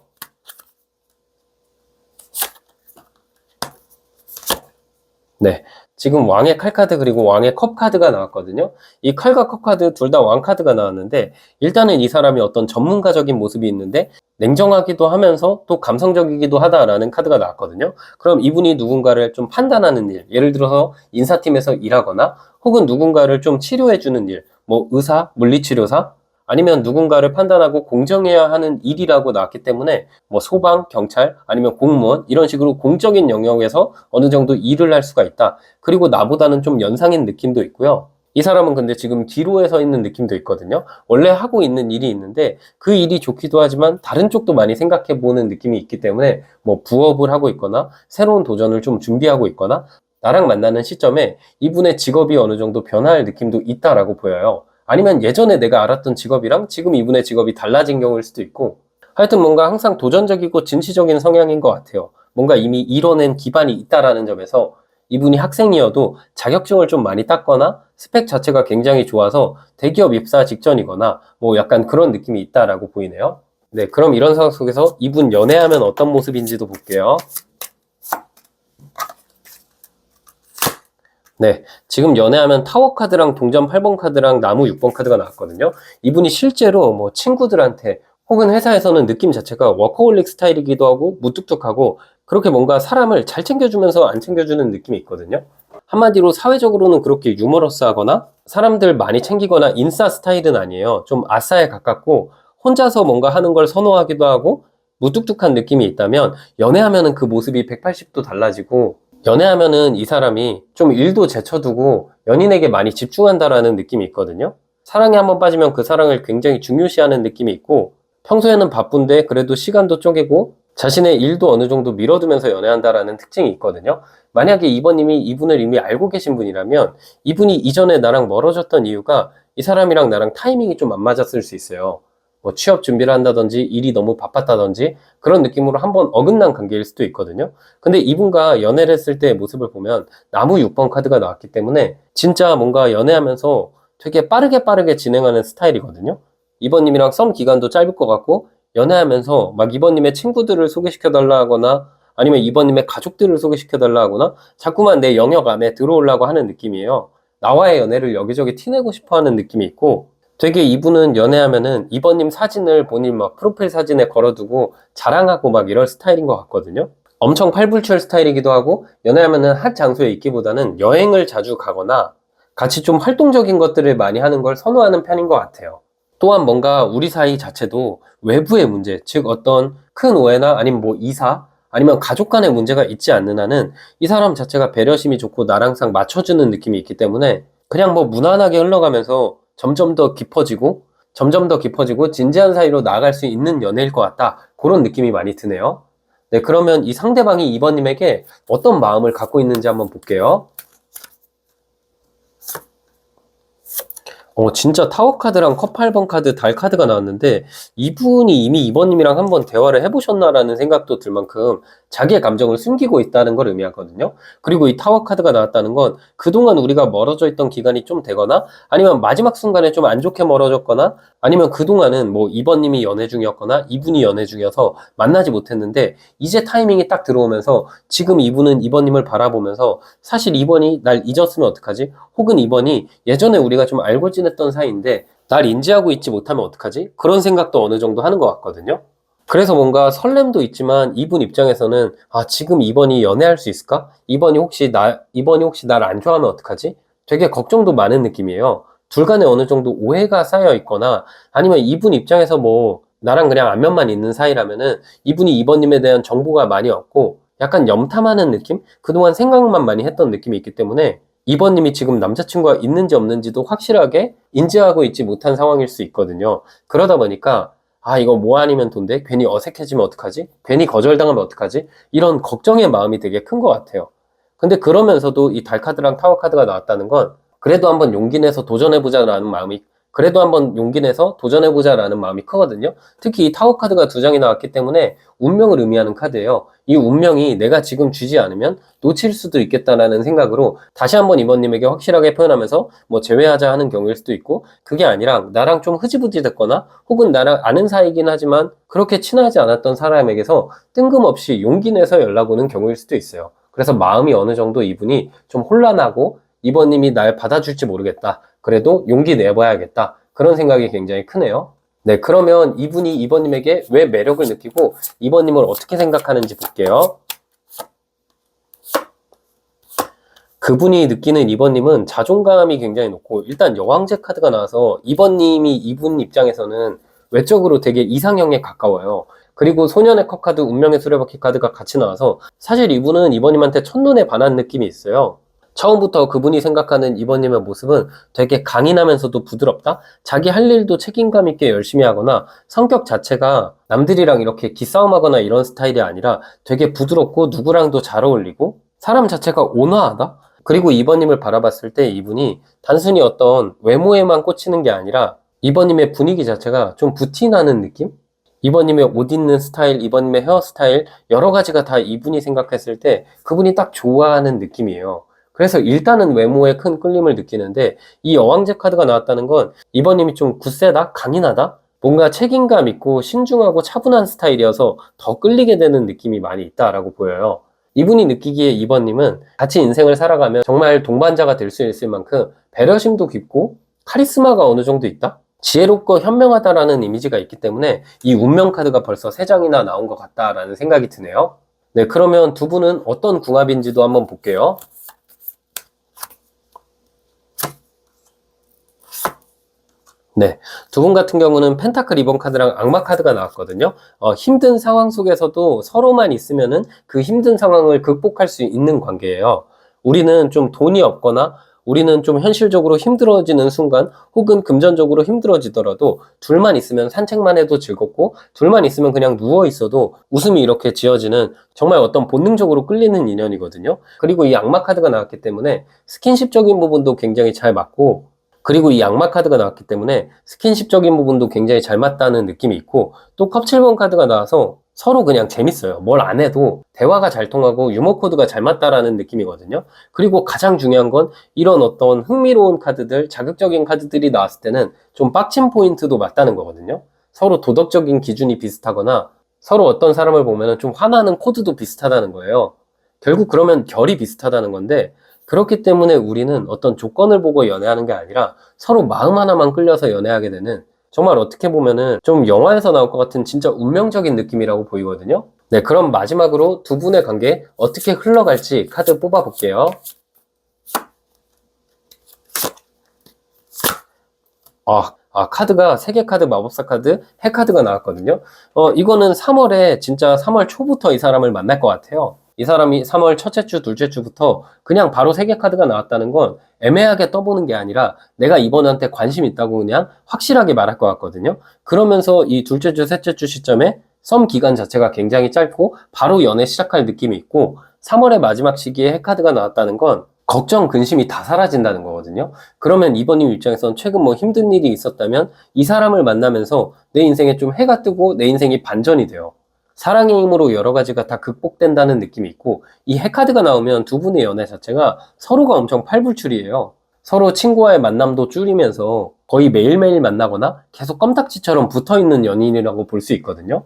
Speaker 1: 네. 지금 왕의 칼카드 그리고 왕의 컵 카드가 나왔거든요. 이 칼과 컵 카드 둘 다 왕 카드가 나왔는데 일단은 이 사람이 어떤 전문가적인 모습이 있는데 냉정하기도 하면서 또 감성적이기도 하다라는 카드가 나왔거든요. 그럼 이분이 누군가를 좀 판단하는 일, 예를 들어서 인사팀에서 일하거나 혹은 누군가를 좀 치료해주는 일, 뭐 의사, 물리치료사, 아니면 누군가를 판단하고 공정해야 하는 일이라고 나왔기 때문에 뭐 소방, 경찰, 아니면 공무원 이런 식으로 공적인 영역에서 어느 정도 일을 할 수가 있다. 그리고 나보다는 좀 연상인 느낌도 있고요. 이 사람은 근데 지금 뒤로에 서 있는 느낌도 있거든요. 원래 하고 있는 일이 있는데 그 일이 좋기도 하지만 다른 쪽도 많이 생각해 보는 느낌이 있기 때문에 뭐 부업을 하고 있거나 새로운 도전을 좀 준비하고 있거나 나랑 만나는 시점에 이분의 직업이 어느 정도 변할 느낌도 있다라고 보여요. 아니면 예전에 내가 알았던 직업이랑 지금 이분의 직업이 달라진 경우일 수도 있고 하여튼 뭔가 항상 도전적이고 진취적인 성향인 것 같아요. 뭔가 이미 이뤄낸 기반이 있다라는 점에서 이분이 학생이어도 자격증을 좀 많이 땄거나 스펙 자체가 굉장히 좋아서 대기업 입사 직전이거나 뭐 약간 그런 느낌이 있다라고 보이네요. 네, 그럼 이런 상황 속에서 이분 연애하면 어떤 모습인지도 볼게요. 네, 지금 연애하면 타워 카드랑 동전 8번 카드랑 나무 6번 카드가 나왔거든요. 이분이 실제로 뭐 친구들한테 혹은 회사에서는 느낌 자체가 워커홀릭 스타일이기도 하고 무뚝뚝하고 그렇게 뭔가 사람을 잘 챙겨주면서 안 챙겨주는 느낌이 있거든요. 한마디로 사회적으로는 그렇게 유머러스하거나 사람들 많이 챙기거나 인싸 스타일은 아니에요. 좀 아싸에 가깝고 혼자서 뭔가 하는 걸 선호하기도 하고 무뚝뚝한 느낌이 있다면 연애하면은 그 모습이 180도 달라지고 연애하면은 이 사람이 좀 일도 제쳐두고 연인에게 많이 집중한다라는 느낌이 있거든요. 사랑에 한번 빠지면 그 사랑을 굉장히 중요시하는 느낌이 있고 평소에는 바쁜데 그래도 시간도 쪼개고 자신의 일도 어느 정도 미뤄두면서 연애한다라는 특징이 있거든요. 만약에 2번님이 이분을 이미 알고 계신 분이라면 이분이 이전에 나랑 멀어졌던 이유가 이 사람이랑 나랑 타이밍이 좀 안 맞았을 수 있어요. 뭐 취업 준비를 한다든지 일이 너무 바빴다든지 그런 느낌으로 한번 어긋난 관계일 수도 있거든요. 근데 이분과 연애를 했을 때의 모습을 보면 나무 6번 카드가 나왔기 때문에 진짜 뭔가 연애하면서 되게 빠르게 진행하는 스타일이거든요. 이번님이랑 썸 기간도 짧을 것 같고 연애하면서 막 이번님의 친구들을 소개시켜달라 하거나 아니면 이번님의 가족들을 소개시켜달라 하거나 자꾸만 내 영역 안에 들어오려고 하는 느낌이에요. 나와의 연애를 여기저기 티내고 싶어 하는 느낌이 있고 되게 이분은 연애하면은 이번님 사진을 본인 막 프로필 사진에 걸어두고 자랑하고 막 이럴 스타일인 것 같거든요. 엄청 팔불출 스타일이기도 하고 연애하면은 한 장소에 있기보다는 여행을 자주 가거나 같이 좀 활동적인 것들을 많이 하는 걸 선호하는 편인 것 같아요. 또한 뭔가 우리 사이 자체도 외부의 문제, 즉 어떤 큰 오해나 아니면 뭐 이사, 아니면 가족 간의 문제가 있지 않는 한은 이 사람 자체가 배려심이 좋고 나랑 항상 맞춰주는 느낌이 있기 때문에 그냥 뭐 무난하게 흘러가면서 점점 더 깊어지고 진지한 사이로 나아갈 수 있는 연애일 것 같다. 그런 느낌이 많이 드네요. 네, 그러면 이 상대방이 2번님에게 어떤 마음을 갖고 있는지 한번 볼게요. 진짜 타워 카드랑 컵 8번 카드, 달 카드가 나왔는데 이분이 이미 이번님이랑 한번 대화를 해보셨나라는 생각도 들 만큼 자기의 감정을 숨기고 있다는 걸 의미하거든요. 그리고 이 타워 카드가 나왔다는 건 그동안 우리가 멀어져 있던 기간이 좀 되거나 아니면 마지막 순간에 좀 안 좋게 멀어졌거나 아니면 그동안은 뭐 이번님이 연애 중이었거나 이분이 연애 중이어서 만나지 못했는데 이제 타이밍이 딱 들어오면서 지금 이분은 이번님을 바라보면서 사실 이번이 날 잊었으면 어떡하지? 혹은 이번이 예전에 우리가 좀 알고 지냈던 사이인데 날 인지하고 있지 못하면 어떡하지? 그런 생각도 어느 정도 하는 것 같거든요. 그래서 뭔가 설렘도 있지만 이분 입장에서는 지금 이번이 연애할 수 있을까? 이번이 혹시 날 안 좋아하면 어떡하지? 되게 걱정도 많은 느낌이에요. 둘 간에 어느 정도 오해가 쌓여 있거나 아니면 이분 입장에서 뭐 나랑 그냥 안면만 있는 사이라면은 이분이 이번님에 대한 정보가 많이 없고 약간 염탐하는 느낌? 그동안 생각만 많이 했던 느낌이 있기 때문에 이번님이 지금 남자친구가 있는지 없는지도 확실하게 인지하고 있지 못한 상황일 수 있거든요. 그러다 보니까 이거 뭐 아니면 돈데? 괜히 어색해지면 어떡하지? 괜히 거절당하면 어떡하지? 이런 걱정의 마음이 되게 큰 것 같아요. 근데 그러면서도 이 달카드랑 타워카드가 나왔다는 건 그래도 한번 용기 내서 도전해보자라는 마음이 그래도 한번 용기 내서 도전해보자라는 마음이 크거든요. 특히 이 타워카드가 두 장이 나왔기 때문에 운명을 의미하는 카드예요. 이 운명이 내가 지금 쥐지 않으면 놓칠 수도 있겠다라는 생각으로 다시 한번 이번님에게 확실하게 표현하면서 뭐 제외하자 하는 경우일 수도 있고 그게 아니라 나랑 좀 흐지부지 됐거나 혹은 나랑 아는 사이긴 하지만 그렇게 친하지 않았던 사람에게서 뜬금없이 용기 내서 연락 오는 경우일 수도 있어요. 그래서 마음이 어느 정도 이분이 좀 혼란하고 이번님이 날 받아줄지 모르겠다. 그래도 용기 내봐야겠다. 그런 생각이 굉장히 크네요. 네, 그러면 이분이 이번님에게 왜 매력을 느끼고 이번님을 어떻게 생각하는지 볼게요. 그분이 느끼는 이번님은 자존감이 굉장히 높고 일단 여왕제 카드가 나와서 이번님이 이분 입장에서는 외적으로 되게 이상형에 가까워요. 그리고 소년의 컵 카드, 운명의 수레바퀴 카드가 같이 나와서 사실 이분은 이번님한테 첫눈에 반한 느낌이 있어요. 처음부터 그분이 생각하는 이번님의 모습은 되게 강인하면서도 부드럽다? 자기 할 일도 책임감 있게 열심히 하거나 성격 자체가 남들이랑 이렇게 기싸움하거나 이런 스타일이 아니라 되게 부드럽고 누구랑도 잘 어울리고 사람 자체가 온화하다? 그리고 이번님을 바라봤을 때 이분이 단순히 어떤 외모에만 꽂히는 게 아니라 이번님의 분위기 자체가 좀 부티나는 느낌? 이번님의 옷 입는 스타일, 이번님의 헤어스타일 여러 가지가 다 이분이 생각했을 때 그분이 딱 좋아하는 느낌이에요. 그래서 일단은 외모에 큰 끌림을 느끼는데 이 여왕제 카드가 나왔다는 건 이번님이 좀 굳세다? 강인하다? 뭔가 책임감 있고 신중하고 차분한 스타일이어서 더 끌리게 되는 느낌이 많이 있다라고 보여요. 이분이 느끼기에 이번님은 같이 인생을 살아가면 정말 동반자가 될 수 있을 만큼 배려심도 깊고 카리스마가 어느 정도 있다? 지혜롭고 현명하다라는 이미지가 있기 때문에 이 운명 카드가 벌써 3장이나 나온 것 같다라는 생각이 드네요. 네, 그러면 두 분은 어떤 궁합인지도 한번 볼게요. 네, 두 분 같은 경우는 펜타클 2번 카드랑 악마 카드가 나왔거든요. 힘든 상황 속에서도 서로만 있으면은 그 힘든 상황을 극복할 수 있는 관계예요. 우리는 좀 돈이 없거나 우리는 좀 현실적으로 힘들어지는 순간 혹은 금전적으로 힘들어지더라도 둘만 있으면 산책만 해도 즐겁고 둘만 있으면 그냥 누워 있어도 웃음이 이렇게 지어지는 정말 어떤 본능적으로 끌리는 인연이거든요. 그리고 이 악마 카드가 나왔기 때문에 스킨십적인 부분도 굉장히 잘 맞고 그리고 이 악마 카드가 나왔기 때문에 스킨십적인 부분도 굉장히 잘 맞다는 느낌이 있고 또 컵 7번 카드가 나와서 서로 그냥 재밌어요. 뭘 안 해도 대화가 잘 통하고 유머 코드가 잘 맞다라는 느낌이거든요. 그리고 가장 중요한 건 이런 어떤 흥미로운 카드들, 자극적인 카드들이 나왔을 때는 좀 빡친 포인트도 맞다는 거거든요. 서로 도덕적인 기준이 비슷하거나 서로 어떤 사람을 보면 좀 화나는 코드도 비슷하다는 거예요. 결국 그러면 결이 비슷하다는 건데 그렇기 때문에 우리는 어떤 조건을 보고 연애하는 게 아니라 서로 마음 하나만 끌려서 연애하게 되는 정말 어떻게 보면은 좀 영화에서 나올 것 같은 진짜 운명적인 느낌이라고 보이거든요. 네, 그럼 마지막으로 두 분의 관계 어떻게 흘러갈지 카드 뽑아볼게요. 카드가 세계 카드, 마법사 카드, 해 카드가 나왔거든요. 이거는 3월에 진짜 3월 초부터 이 사람을 만날 것 같아요. 이 사람이 3월 첫째 주, 둘째 주부터 그냥 바로 세계 카드가 나왔다는 건 애매하게 떠보는 게 아니라 내가 이번한테 관심 있다고 그냥 확실하게 말할 것 같거든요. 그러면서 이 둘째 주, 셋째 주 시점에 썸 기간 자체가 굉장히 짧고 바로 연애 시작할 느낌이 있고 3월의 마지막 시기에 해 카드가 나왔다는 건 걱정, 근심이 다 사라진다는 거거든요. 그러면 이번님 입장에선 최근 뭐 힘든 일이 있었다면 이 사람을 만나면서 내 인생에 좀 해가 뜨고 내 인생이 반전이 돼요. 사랑의 힘으로 여러 가지가 다 극복된다는 느낌이 있고, 이 해카드가 나오면 두 분의 연애 자체가 서로가 엄청 팔불출이에요. 서로 친구와의 만남도 줄이면서 거의 매일매일 만나거나 계속 껌딱지처럼 붙어있는 연인이라고 볼 수 있거든요.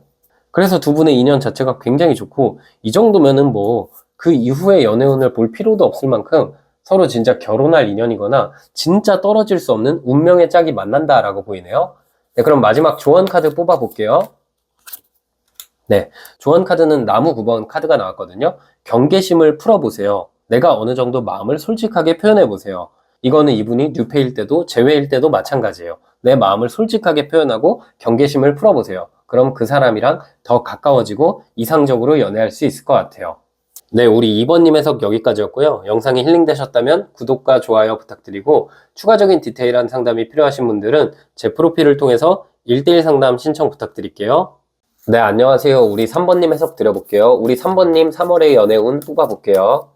Speaker 1: 그래서 두 분의 인연 자체가 굉장히 좋고, 이 정도면은 뭐 그 이후의 연애운을 볼 필요도 없을 만큼 서로 진짜 결혼할 인연이거나 진짜 떨어질 수 없는 운명의 짝이 만난다라고 보이네요. 네, 그럼 마지막 조언 카드 뽑아볼게요. 네, 조언 카드는 나무 9번 카드가 나왔거든요. 경계심을 풀어보세요. 내가 어느 정도 마음을 솔직하게 표현해보세요. 이거는 이분이 뉴페일 때도 재회일 때도 마찬가지예요. 내 마음을 솔직하게 표현하고 경계심을 풀어보세요. 그럼 그 사람이랑 더 가까워지고 이상적으로 연애할 수 있을 것 같아요. 네, 우리 2번님 해석 여기까지였고요. 영상이 힐링되셨다면 구독과 좋아요 부탁드리고, 추가적인 디테일한 상담이 필요하신 분들은 제 프로필을 통해서 1대1 상담 신청 부탁드릴게요. 네, 안녕하세요. 우리 3번님 해석 드려볼게요. 우리 3번님 3월의 연애운 뽑아볼게요.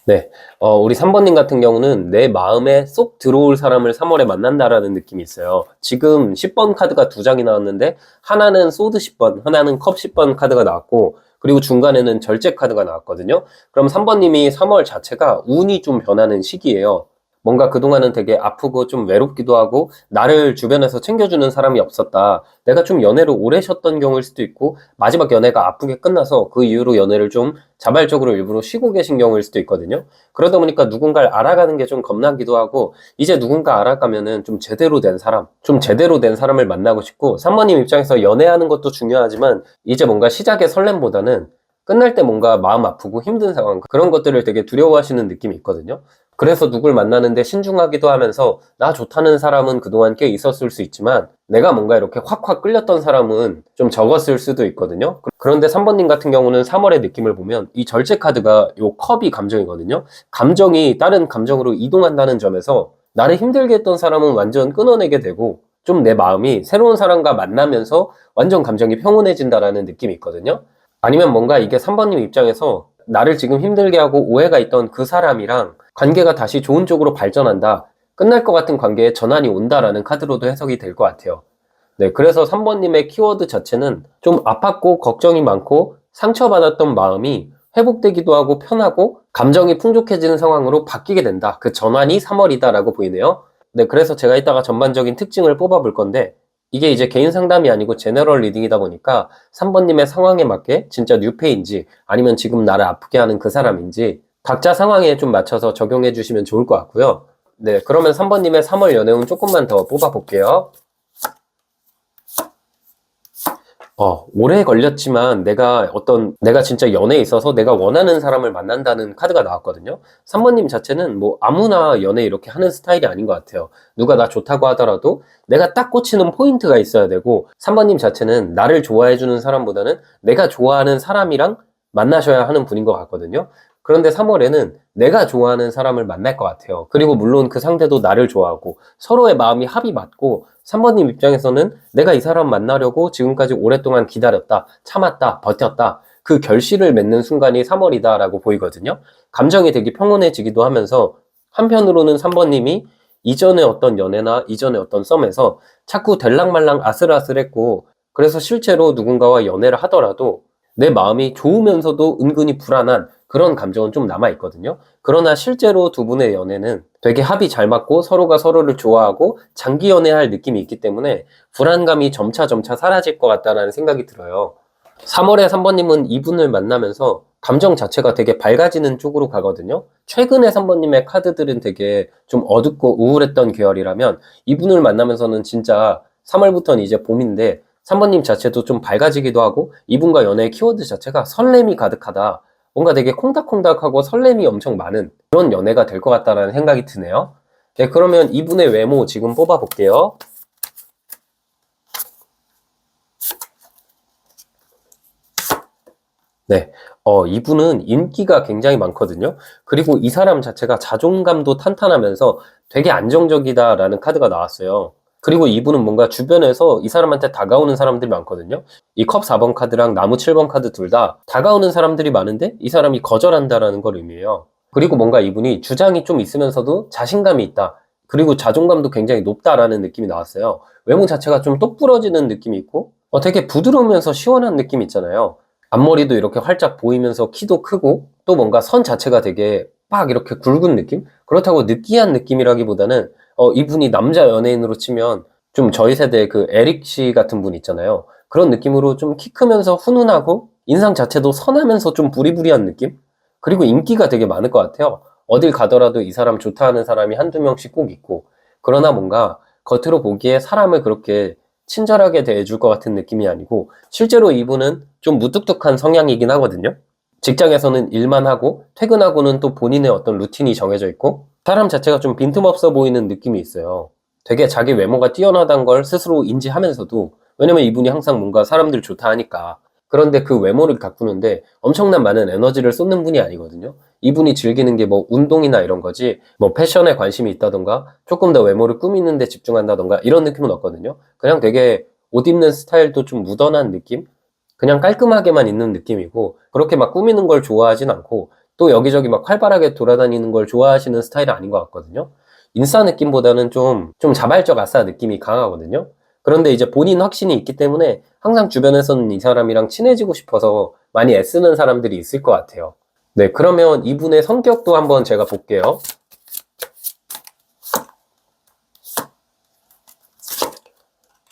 Speaker 1: 네, 우리 3번님 같은 경우는 내 마음에 쏙 들어올 사람을 3월에 만난다라는 느낌이 있어요. 지금 10번 카드가 두 장이 나왔는데, 하나는 소드 10번, 하나는 컵 10번 카드가 나왔고, 그리고 중간에는 절제 카드가 나왔거든요. 그럼 3번님이 3월 자체가 운이 좀 변하는 시기예요. 뭔가 그동안은 되게 아프고 좀 외롭기도 하고 나를 주변에서 챙겨주는 사람이 없었다. 내가 좀 연애를 오래 쉬었던 경우일 수도 있고, 마지막 연애가 아프게 끝나서 그 이후로 연애를 좀 자발적으로 일부러 쉬고 계신 경우일 수도 있거든요. 그러다 보니까 누군가를 알아가는 게 좀 겁나기도 하고, 이제 누군가 알아가면은 좀 제대로 된 사람, 좀 제대로 된 사람을 만나고 싶고, 3번님 입장에서 연애하는 것도 중요하지만 이제 뭔가 시작의 설렘보다는 끝날 때 뭔가 마음 아프고 힘든 상황, 그런 것들을 되게 두려워하시는 느낌이 있거든요. 그래서 누굴 만나는데 신중하기도 하면서, 나 좋다는 사람은 그동안 꽤 있었을 수 있지만 내가 뭔가 이렇게 확확 끌렸던 사람은 좀 적었을 수도 있거든요. 그런데 3번님 같은 경우는 3월의 느낌을 보면 이 절제 카드가 요 컵이 감정이거든요. 감정이 다른 감정으로 이동한다는 점에서 나를 힘들게 했던 사람은 완전 끊어내게 되고, 좀 내 마음이 새로운 사람과 만나면서 완전 감정이 평온해진다라는 느낌이 있거든요. 아니면 뭔가 이게 3번님 입장에서 나를 지금 힘들게 하고 오해가 있던 그 사람이랑 관계가 다시 좋은 쪽으로 발전한다, 끝날 것 같은 관계에 전환이 온다라는 카드로도 해석이 될 것 같아요. 네, 그래서 3번님의 키워드 자체는 좀 아팠고 걱정이 많고 상처받았던 마음이 회복되기도 하고 편하고 감정이 풍족해지는 상황으로 바뀌게 된다. 그 전환이 3월이다라고 보이네요. 네, 그래서 제가 이따가 전반적인 특징을 뽑아볼 건데, 이게 이제 개인 상담이 아니고 제너럴 리딩이다 보니까 3번님의 상황에 맞게 진짜 뉴페인지 아니면 지금 나를 아프게 하는 그 사람인지 각자 상황에 좀 맞춰서 적용해 주시면 좋을 것 같고요. 네, 그러면 3번님의 3월 연애운 조금만 더 뽑아볼게요. 오래 걸렸지만 내가 진짜 연애에 있어서 내가 원하는 사람을 만난다는 카드가 나왔거든요. 3번님 자체는 뭐 아무나 연애 이렇게 하는 스타일이 아닌 것 같아요. 누가 나 좋다고 하더라도 내가 딱 꽂히는 포인트가 있어야 되고, 3번님 자체는 나를 좋아해주는 사람보다는 내가 좋아하는 사람이랑 만나셔야 하는 분인 것 같거든요. 그런데 3월에는 내가 좋아하는 사람을 만날 것 같아요. 그리고 물론 그 상대도 나를 좋아하고 서로의 마음이 합이 맞고, 3번님 입장에서는 내가 이 사람 만나려고 지금까지 오랫동안 기다렸다, 참았다, 버텼다, 그 결실을 맺는 순간이 3월이다 라고 보이거든요. 감정이 되게 평온해지기도 하면서, 한편으로는 3번님이 이전의 어떤 연애나 이전의 어떤 썸에서 자꾸 될랑말랑 아슬아슬했고, 그래서 실제로 누군가와 연애를 하더라도 내 마음이 좋으면서도 은근히 불안한 그런 감정은 좀 남아있거든요. 그러나 실제로 두 분의 연애는 되게 합이 잘 맞고 서로가 서로를 좋아하고 장기 연애할 느낌이 있기 때문에 불안감이 점차 사라질 것 같다는 생각이 들어요. 3월에 3번님은 이분을 만나면서 감정 자체가 되게 밝아지는 쪽으로 가거든요. 최근에 3번님의 카드들은 되게 좀 어둡고 우울했던 계열이라면, 이분을 만나면서는 진짜 3월부터는 이제 봄인데 3번님 자체도 좀 밝아지기도 하고, 이분과 연애의 키워드 자체가 설렘이 가득하다, 뭔가 되게 콩닥콩닥하고 설렘이 엄청 많은 그런 연애가 될 것 같다는 생각이 드네요. 네, 그러면 이분의 외모 지금 뽑아볼게요. 네, 이분은 인기가 굉장히 많거든요. 그리고 이 사람 자체가 자존감도 탄탄하면서 되게 안정적이다라는 카드가 나왔어요. 그리고 이분은 뭔가 주변에서 이 사람한테 다가오는 사람들이 많거든요. 이 컵 4번 카드랑 나무 7번 카드 둘 다 다가오는 사람들이 많은데 이 사람이 거절한다라는 걸 의미해요. 그리고 뭔가 이분이 주장이 좀 있으면서도 자신감이 있다. 그리고 자존감도 굉장히 높다라는 느낌이 나왔어요. 외모 자체가 좀 똑부러지는 느낌이 있고 되게 부드러우면서 시원한 느낌 있잖아요. 앞머리도 이렇게 활짝 보이면서 키도 크고 또 뭔가 선 자체가 되게 빡 이렇게 굵은 느낌? 그렇다고 느끼한 느낌이라기보다는 이분이 남자 연예인으로 치면 좀 저희 세대의 그 에릭 씨 같은 분 있잖아요. 그런 느낌으로 좀 키 크면서 훈훈하고 인상 자체도 선하면서 좀 부리부리한 느낌? 그리고 인기가 되게 많을 것 같아요. 어딜 가더라도 이 사람 좋다 하는 사람이 한두 명씩 꼭 있고. 그러나 뭔가 겉으로 보기에 사람을 그렇게 친절하게 대해줄 것 같은 느낌이 아니고 실제로 이분은 좀 무뚝뚝한 성향이긴 하거든요. 직장에서는 일만 하고 퇴근하고는 또 본인의 어떤 루틴이 정해져 있고 사람 자체가 좀 빈틈없어 보이는 느낌이 있어요. 되게 자기 외모가 뛰어나다는 걸 스스로 인지하면서도 왜냐면 이분이 항상 뭔가 사람들 좋다 하니까 그런데 그 외모를 가꾸는데 엄청난 많은 에너지를 쏟는 분이 아니거든요. 이분이 즐기는 게 뭐 운동이나 이런 거지 뭐 패션에 관심이 있다던가 조금 더 외모를 꾸미는 데 집중한다던가 이런 느낌은 없거든요. 그냥 되게 옷 입는 스타일도 좀 무던한 느낌? 그냥 깔끔하게만 있는 느낌이고 그렇게 막 꾸미는 걸 좋아하진 않고 또 여기저기 막 활발하게 돌아다니는 걸 좋아하시는 스타일은 아닌 것 같거든요. 인싸 느낌보다는 좀 자발적 아싸 느낌이 강하거든요. 그런데 이제 본인 확신이 있기 때문에 항상 주변에서는 이 사람이랑 친해지고 싶어서 많이 애쓰는 사람들이 있을 것 같아요. 네, 그러면 이분의 성격도 한번 제가 볼게요.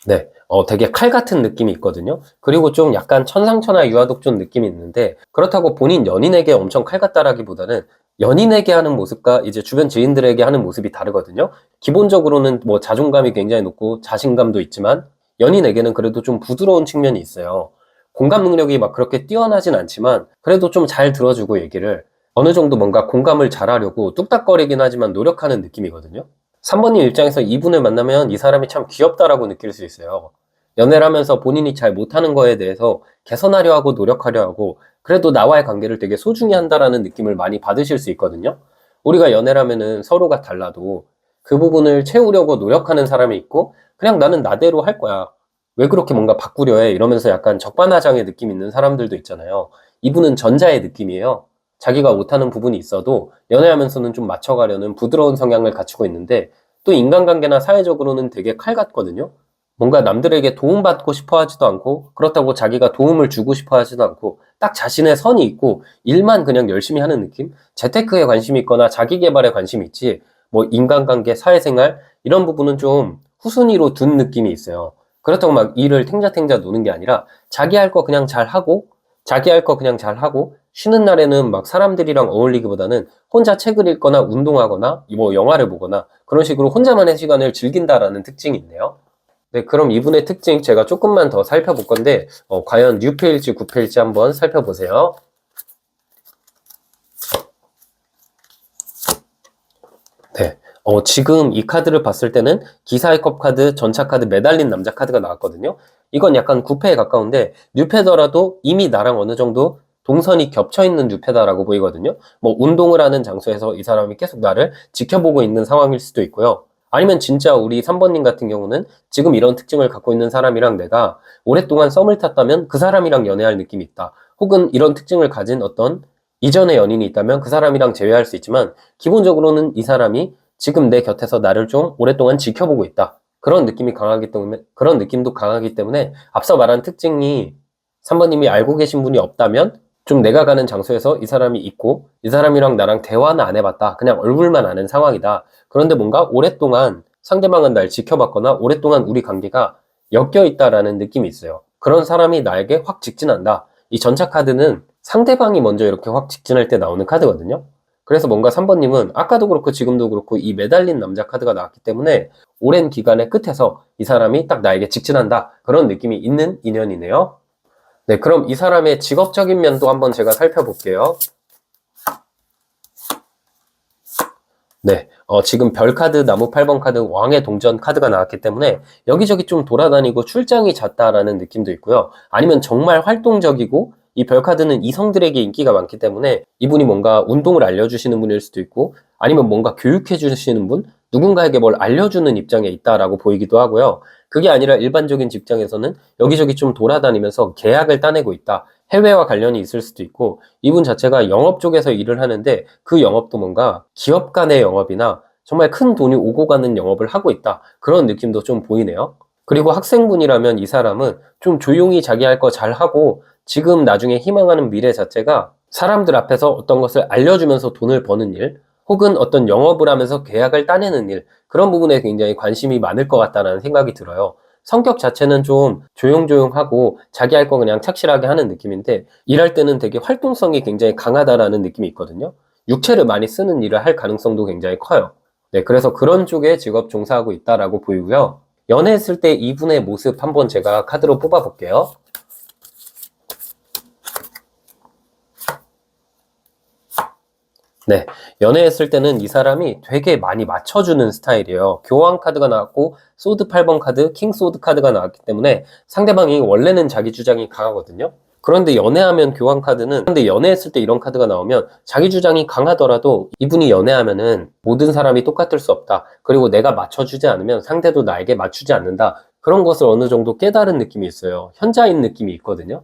Speaker 1: 네, 되게 칼 같은 느낌이 있거든요. 그리고 좀 약간 천상천하 유아독존 느낌이 있는데 그렇다고 본인 연인에게 엄청 칼 같다라기보다는 연인에게 하는 모습과 이제 주변 지인들에게 하는 모습이 다르거든요. 기본적으로는 뭐 자존감이 굉장히 높고 자신감도 있지만 연인에게는 그래도 좀 부드러운 측면이 있어요. 공감 능력이 막 그렇게 뛰어나진 않지만 그래도 좀 잘 들어주고 얘기를 어느 정도 뭔가 공감을 잘하려고 뚝딱거리긴 하지만 노력하는 느낌이거든요. 3번님 입장에서 이분을 만나면 이 사람이 참 귀엽다라고 느낄 수 있어요. 연애를 하면서 본인이 잘 못하는 거에 대해서 개선하려 하고 노력하려 하고 그래도 나와의 관계를 되게 소중히 한다라는 느낌을 많이 받으실 수 있거든요. 우리가 연애를 하면은 서로가 달라도 그 부분을 채우려고 노력하는 사람이 있고 그냥 나는 나대로 할 거야. 왜 그렇게 뭔가 바꾸려 해? 이러면서 약간 적반하장의 느낌 있는 사람들도 있잖아요. 이분은 전자의 느낌이에요. 자기가 못하는 부분이 있어도 연애하면서는 좀 맞춰가려는 부드러운 성향을 갖추고 있는데 또 인간관계나 사회적으로는 되게 칼 같거든요. 뭔가 남들에게 도움받고 싶어 하지도 않고 그렇다고 자기가 도움을 주고 싶어 하지도 않고 딱 자신의 선이 있고 일만 그냥 열심히 하는 느낌? 재테크에 관심이 있거나 자기 개발에 관심이 있지 뭐 인간관계, 사회생활 이런 부분은 좀 후순위로 둔 느낌이 있어요. 그렇다고 막 일을 탱자탱자 노는 게 아니라 자기 할 거 그냥 잘 하고 자기 할 거 그냥 잘 하고 쉬는 날에는 막 사람들이랑 어울리기보다는 혼자 책을 읽거나 운동하거나 뭐 영화를 보거나 그런 식으로 혼자만의 시간을 즐긴다라는 특징이 있네요. 네, 그럼 이분의 특징 제가 조금만 더 살펴볼 건데 과연 뉴페일지 구페일지 한번 살펴보세요. 네, 지금 이 카드를 봤을 때는 기사의 컵 카드, 전차 카드, 매달린 남자 카드가 나왔거든요. 이건 약간 구패에 가까운데 뉴패더라도 이미 나랑 어느 정도 동선이 겹쳐있는 뉴패다라고 보이거든요. 뭐 운동을 하는 장소에서 이 사람이 계속 나를 지켜보고 있는 상황일 수도 있고요. 아니면 진짜 우리 3번님 같은 경우는 지금 이런 특징을 갖고 있는 사람이랑 내가 오랫동안 썸을 탔다면 그 사람이랑 연애할 느낌이 있다. 혹은 이런 특징을 가진 어떤 이전의 연인이 있다면 그 사람이랑 재회할 수 있지만 기본적으로는 이 사람이 지금 내 곁에서 나를 좀 오랫동안 지켜보고 있다. 그런 느낌이 강하기 때문에, 그런 느낌도 강하기 때문에 앞서 말한 특징이 3번님이 알고 계신 분이 없다면 좀 내가 가는 장소에서 이 사람이 있고 이 사람이랑 나랑 대화는 안 해봤다. 그냥 얼굴만 아는 상황이다. 그런데 뭔가 오랫동안 상대방은 날 지켜봤거나 오랫동안 우리 관계가 엮여 있다라는 느낌이 있어요. 그런 사람이 나에게 확 직진한다. 이 전차 카드는 상대방이 먼저 이렇게 확 직진할 때 나오는 카드거든요. 그래서 뭔가 3번님은 아까도 그렇고 지금도 그렇고 이 매달린 남자 카드가 나왔기 때문에 오랜 기간의 끝에서 이 사람이 딱 나에게 직진한다. 그런 느낌이 있는 인연이네요. 네, 그럼 이 사람의 직업적인 면도 한번 제가 살펴볼게요. 네, 지금 별 카드, 나무 8번 카드, 왕의 동전 카드가 나왔기 때문에 여기저기 좀 돌아다니고 출장이 잦다라는 느낌도 있고요. 아니면 정말 활동적이고 이 별 카드는 이성들에게 인기가 많기 때문에 이분이 뭔가 운동을 알려주시는 분일 수도 있고 아니면 뭔가 교육해 주시는 분, 누군가에게 뭘 알려주는 입장에 있다라고 보이기도 하고요. 그게 아니라 일반적인 직장에서는 여기저기 좀 돌아다니면서 계약을 따내고 있다. 해외와 관련이 있을 수도 있고, 이분 자체가 영업 쪽에서 일을 하는데 그 영업도 뭔가 기업 간의 영업이나 정말 큰 돈이 오고 가는 영업을 하고 있다. 그런 느낌도 좀 보이네요. 그리고 학생분이라면 이 사람은 좀 조용히 자기 할 거 잘하고 지금 나중에 희망하는 미래 자체가 사람들 앞에서 어떤 것을 알려주면서 돈을 버는 일, 혹은 어떤 영업을 하면서 계약을 따내는 일, 그런 부분에 굉장히 관심이 많을 것 같다는 생각이 들어요. 성격 자체는 좀 조용조용하고 자기 할 거 그냥 착실하게 하는 느낌인데, 일할 때는 되게 활동성이 굉장히 강하다라는 느낌이 있거든요. 육체를 많이 쓰는 일을 할 가능성도 굉장히 커요. 네, 그래서 그런 쪽에 직업 종사하고 있다라고 보이고요. 연애했을 때 이분의 모습 한번 제가 카드로 뽑아볼게요. 네, 연애했을 때는 이 사람이 되게 많이 맞춰주는 스타일이에요. 교황 카드가 나왔고 소드 8번 카드, 킹 소드 카드가 나왔기 때문에 상대방이 원래는 자기 주장이 강하거든요. 그런데 연애하면 교황 카드는, 그런데 연애했을 때 이런 카드가 나오면 자기 주장이 강하더라도 이분이 연애하면은 모든 사람이 똑같을 수 없다. 그리고 내가 맞춰주지 않으면 상대도 나에게 맞추지 않는다. 그런 것을 어느 정도 깨달은 느낌이 있어요. 현자인 느낌이 있거든요.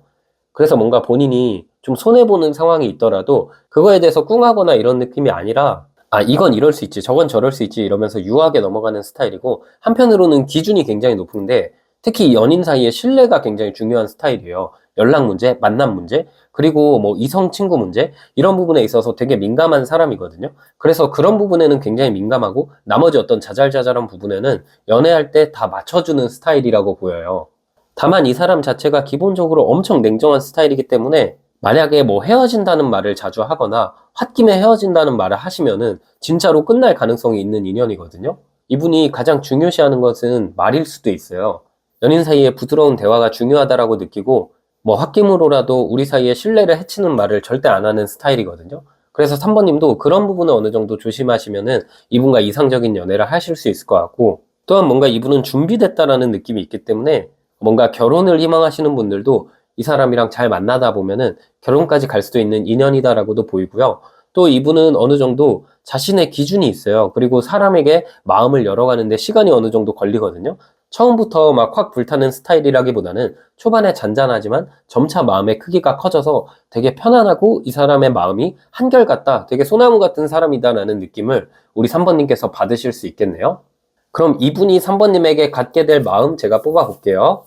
Speaker 1: 그래서 뭔가 본인이 좀 손해보는 상황이 있더라도 그거에 대해서 꿍하거나 이런 느낌이 아니라, 아, 이건 이럴 수 있지, 저건 저럴 수 있지 이러면서 유하게 넘어가는 스타일이고, 한편으로는 기준이 굉장히 높은데 특히 연인 사이의 신뢰가 굉장히 중요한 스타일이에요. 연락 문제, 만남 문제, 그리고 뭐 이성 친구 문제, 이런 부분에 있어서 되게 민감한 사람이거든요. 그래서 그런 부분에는 굉장히 민감하고 나머지 어떤 자잘자잘한 부분에는 연애할 때 다 맞춰주는 스타일이라고 보여요. 다만 이 사람 자체가 기본적으로 엄청 냉정한 스타일이기 때문에 만약에 뭐 헤어진다는 말을 자주 하거나 홧김에 헤어진다는 말을 하시면은 진짜로 끝날 가능성이 있는 인연이거든요. 이분이 가장 중요시하는 것은 말일 수도 있어요. 연인 사이에 부드러운 대화가 중요하다라고 느끼고 뭐 홧김으로라도 우리 사이에 신뢰를 해치는 말을 절대 안 하는 스타일이거든요. 그래서 3번님도 그런 부분을 어느 정도 조심하시면은 이분과 이상적인 연애를 하실 수 있을 것 같고, 또한 뭔가 이분은 준비됐다라는 느낌이 있기 때문에 뭔가 결혼을 희망하시는 분들도 이 사람이랑 잘 만나다 보면은 결혼까지 갈 수도 있는 인연이다라고도 보이고요. 또 이분은 어느 정도 자신의 기준이 있어요. 그리고 사람에게 마음을 열어가는데 시간이 어느 정도 걸리거든요. 처음부터 막 확 불타는 스타일이라기보다는 초반에 잔잔하지만 점차 마음의 크기가 커져서 되게 편안하고 이 사람의 마음이 한결같다, 되게 소나무 같은 사람이다라는 느낌을 우리 3번님께서 받으실 수 있겠네요. 그럼 이분이 3번님에게 갖게 될 마음 제가 뽑아볼게요.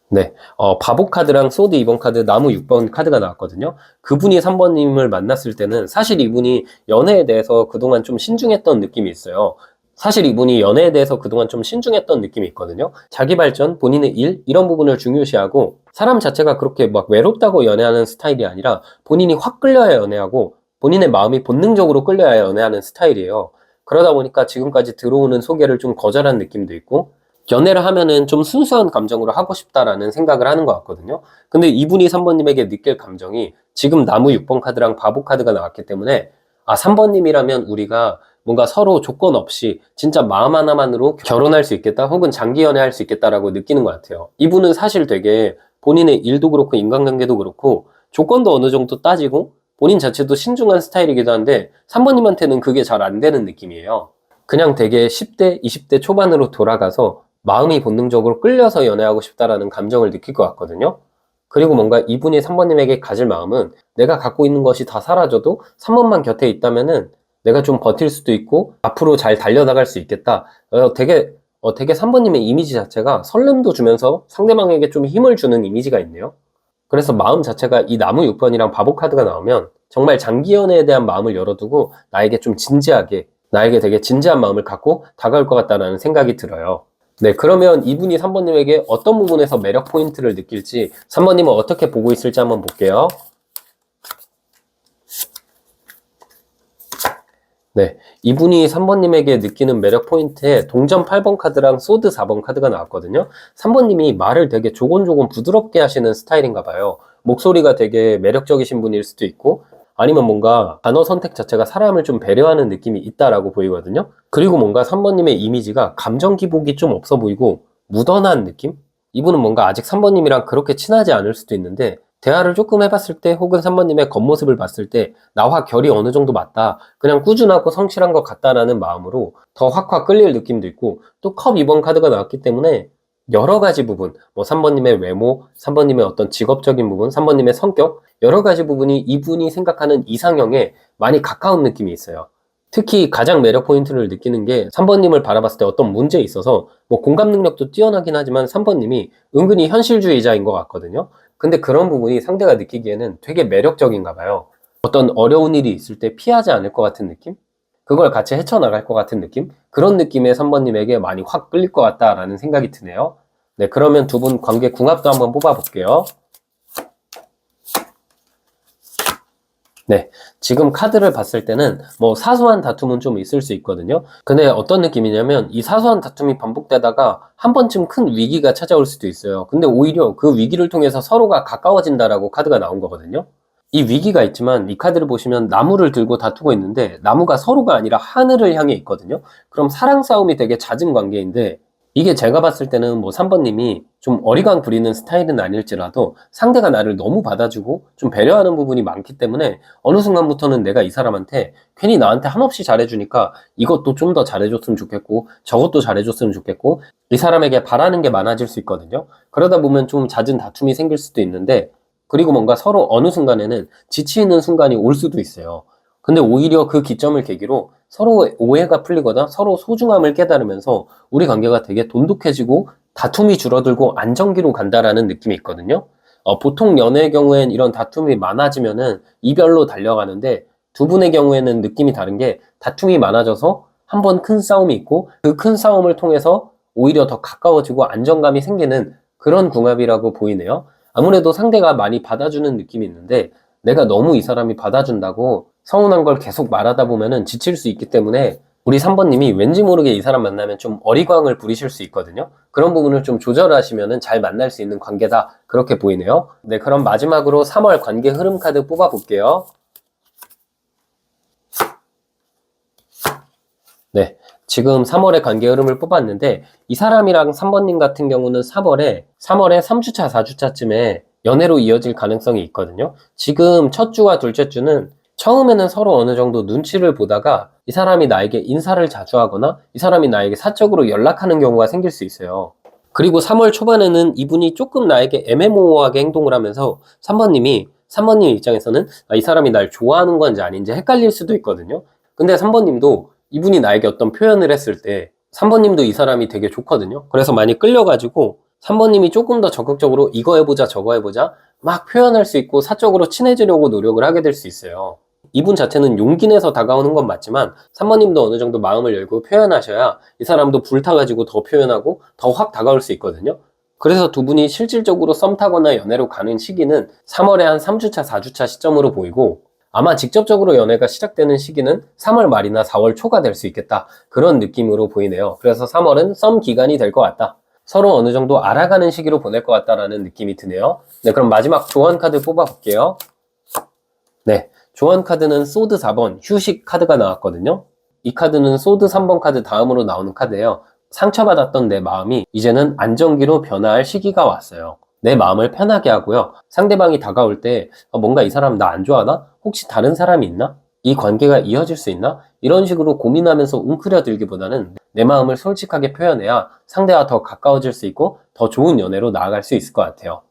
Speaker 1: 네, 바보 카드랑 소드 2번 카드, 나무 6번 카드가 나왔거든요. 그분이 3번님을 만났을 때는 사실 이분이 연애에 대해서 그동안 좀 신중했던 느낌이 있어요. 사실 이분이 연애에 대해서 그동안 좀 신중했던 느낌이 있거든요. 자기 발전, 본인의 일, 이런 부분을 중요시하고 사람 자체가 그렇게 막 외롭다고 연애하는 스타일이 아니라 본인이 확 끌려야 연애하고 본인의 마음이 본능적으로 끌려야 연애하는 스타일이에요. 그러다 보니까 지금까지 들어오는 소개를 좀 거절한 느낌도 있고, 연애를 하면은 좀 순수한 감정으로 하고 싶다라는 생각을 하는 것 같거든요. 근데 이분이 3번님에게 느낄 감정이 지금 나무 6번 카드랑 바보 카드가 나왔기 때문에, 아, 3번님이라면 우리가 뭔가 서로 조건 없이 진짜 마음 하나만으로 결혼할 수 있겠다, 혹은 장기 연애할 수 있겠다라고 느끼는 것 같아요. 이분은 사실 되게 본인의 일도 그렇고 인간관계도 그렇고 조건도 어느 정도 따지고 본인 자체도 신중한 스타일이기도 한데 3번님한테는 그게 잘 안 되는 느낌이에요. 그냥 되게 10대, 20대 초반으로 돌아가서 마음이 본능적으로 끌려서 연애하고 싶다라는 감정을 느낄 것 같거든요. 그리고 뭔가 이분이 3번님에게 가질 마음은 내가 갖고 있는 것이 다 사라져도 3번만 곁에 있다면은 내가 좀 버틸 수도 있고 앞으로 잘 달려나갈 수 있겠다. 되게 3번님의 이미지 자체가 설렘도 주면서 상대방에게 좀 힘을 주는 이미지가 있네요. 그래서 마음 자체가 이 나무 6번이랑 바보 카드가 나오면 정말 장기 연애에 대한 마음을 열어두고 나에게 좀 진지하게, 나에게 되게 진지한 마음을 갖고 다가올 것 같다는 생각이 들어요. 네, 그러면 이분이 3번님에게 어떤 부분에서 매력 포인트를 느낄지 3번님은 어떻게 보고 있을지 한번 볼게요. 네, 이분이 3번님에게 느끼는 매력 포인트에 동전 8번 카드랑 소드 4번 카드가 나왔거든요. 3번님이 말을 되게 조곤조곤 부드럽게 하시는 스타일인가 봐요. 목소리가 되게 매력적이신 분일 수도 있고, 아니면 뭔가 단어 선택 자체가 사람을 좀 배려하는 느낌이 있다라고 보이거든요. 그리고 뭔가 3번님의 이미지가 감정 기복이 좀 없어 보이고 무던한 느낌? 이분은 뭔가 아직 3번님이랑 그렇게 친하지 않을 수도 있는데 대화를 조금 해봤을 때 혹은 3번님의 겉모습을 봤을 때 나와 결이 어느 정도 맞다. 그냥 꾸준하고 성실한 것 같다라는 마음으로 더 확확 끌릴 느낌도 있고 또 컵 2번 카드가 나왔기 때문에 여러 가지 부분, 뭐 3번님의 외모, 3번님의 어떤 직업적인 부분, 3번님의 성격, 여러 가지 부분이 이분이 생각하는 이상형에 많이 가까운 느낌이 있어요. 특히 가장 매력 포인트를 느끼는 게 3번님을 바라봤을 때 어떤 문제에 있어서 뭐 공감 능력도 뛰어나긴 하지만 3번님이 은근히 현실주의자인 것 같거든요. 근데 그런 부분이 상대가 느끼기에는 되게 매력적인가 봐요. 어떤 어려운 일이 있을 때 피하지 않을 것 같은 느낌? 그걸 같이 헤쳐나갈 것 같은 느낌? 그런 느낌의 3번님에게 많이 확 끌릴 것 같다라는 생각이 드네요. 네, 그러면 두 분 관계 궁합도 한번 뽑아볼게요. 네, 지금 카드를 봤을 때는 뭐 사소한 다툼은 좀 있을 수 있거든요. 근데 어떤 느낌이냐면 이 사소한 다툼이 반복되다가 한 번쯤 큰 위기가 찾아올 수도 있어요. 근데 오히려 그 위기를 통해서 서로가 가까워진다라고 카드가 나온 거거든요. 이 위기가 있지만 이 카드를 보시면 나무를 들고 다투고 있는데 나무가 서로가 아니라 하늘을 향해 있거든요. 그럼 사랑 싸움이 되게 잦은 관계인데 이게 제가 봤을 때는 뭐 3번님이 좀 어리광 부리는 스타일은 아닐지라도 상대가 나를 너무 받아주고 좀 배려하는 부분이 많기 때문에 어느 순간부터는 내가 이 사람한테 괜히 나한테 한없이 잘해주니까 이것도 좀 더 잘해줬으면 좋겠고 저것도 잘해줬으면 좋겠고 이 사람에게 바라는 게 많아질 수 있거든요. 그러다 보면 좀 잦은 다툼이 생길 수도 있는데 그리고 뭔가 서로 어느 순간에는 지치는 순간이 올 수도 있어요. 근데 오히려 그 기점을 계기로 서로 오해가 풀리거나 서로 소중함을 깨달으면서 우리 관계가 되게 돈독해지고 다툼이 줄어들고 안정기로 간다라는 느낌이 있거든요. 보통 연애의 경우엔 이런 다툼이 많아지면은 이별로 달려가는데 두 분의 경우에는 느낌이 다른 게 다툼이 많아져서 한 번 큰 싸움이 있고 그 큰 싸움을 통해서 오히려 더 가까워지고 안정감이 생기는 그런 궁합이라고 보이네요. 아무래도 상대가 많이 받아주는 느낌이 있는데 내가 너무 이 사람이 받아준다고 서운한 걸 계속 말하다 보면은 지칠 수 있기 때문에 우리 3번님이 왠지 모르게 이 사람 만나면 좀 어리광을 부리실 수 있거든요. 그런 부분을 좀 조절하시면은 잘 만날 수 있는 관계다. 그렇게 보이네요. 네, 그럼 마지막으로 3월 관계 흐름 카드 뽑아볼게요. 네, 지금 3월의 관계 흐름을 뽑았는데 이 사람이랑 3번님 같은 경우는 3월에 3주차, 4주차쯤에 연애로 이어질 가능성이 있거든요. 지금 첫 주와 둘째 주는 처음에는 서로 어느 정도 눈치를 보다가 이 사람이 나에게 인사를 자주 하거나 이 사람이 나에게 사적으로 연락하는 경우가 생길 수 있어요. 그리고 3월 초반에는 이분이 조금 나에게 애매모호하게 행동을 하면서 3번님 입장에서는 이 사람이 날 좋아하는 건지 아닌지 헷갈릴 수도 있거든요. 근데 3번님도 이분이 나에게 어떤 표현을 했을 때 3번님도 이 사람이 되게 좋거든요. 그래서 많이 끌려가지고 3번님이 조금 더 적극적으로 이거 해보자 저거 해보자 막 표현할 수 있고 사적으로 친해지려고 노력을 하게 될 수 있어요. 이분 자체는 용기 내서 다가오는 건 맞지만 3번님도 어느 정도 마음을 열고 표현하셔야 이 사람도 불타가지고 더 표현하고 더 확 다가올 수 있거든요. 그래서 두 분이 실질적으로 썸 타거나 연애로 가는 시기는 3월에 한 3주차, 4주차 시점으로 보이고 아마 직접적으로 연애가 시작되는 시기는 3월 말이나 4월 초가 될 수 있겠다. 그런 느낌으로 보이네요. 그래서 3월은 썸 기간이 될 것 같다. 서로 어느 정도 알아가는 시기로 보낼 것 같다라는 느낌이 드네요. 네, 그럼 마지막 조언 카드 뽑아볼게요. 네, 조언 카드는 소드 4번 휴식 카드가 나왔거든요. 이 카드는 소드 3번 카드 다음으로 나오는 카드예요. 상처받았던 내 마음이 이제는 안정기로 변화할 시기가 왔어요. 내 마음을 편하게 하고요. 상대방이 다가올 때 뭔가 이 사람 나 안 좋아하나? 혹시 다른 사람이 있나? 이 관계가 이어질 수 있나? 이런 식으로 고민하면서 웅크려들기보다는 내 마음을 솔직하게 표현해야 상대와 더 가까워질 수 있고 더 좋은 연애로 나아갈 수 있을 것 같아요.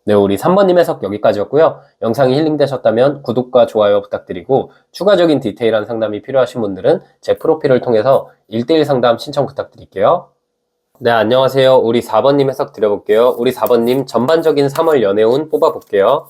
Speaker 1: 네, 우리 3번님 해석 여기까지였고요. 영상이 힐링되셨다면 구독과 좋아요 부탁드리고 추가적인 디테일한 상담이 필요하신 분들은 제 프로필을 통해서 1대1 상담 신청 부탁드릴게요. 네, 안녕하세요. 우리 4번님 해석 드려볼게요. 우리 4번님 전반적인 3월 연애운 뽑아볼게요.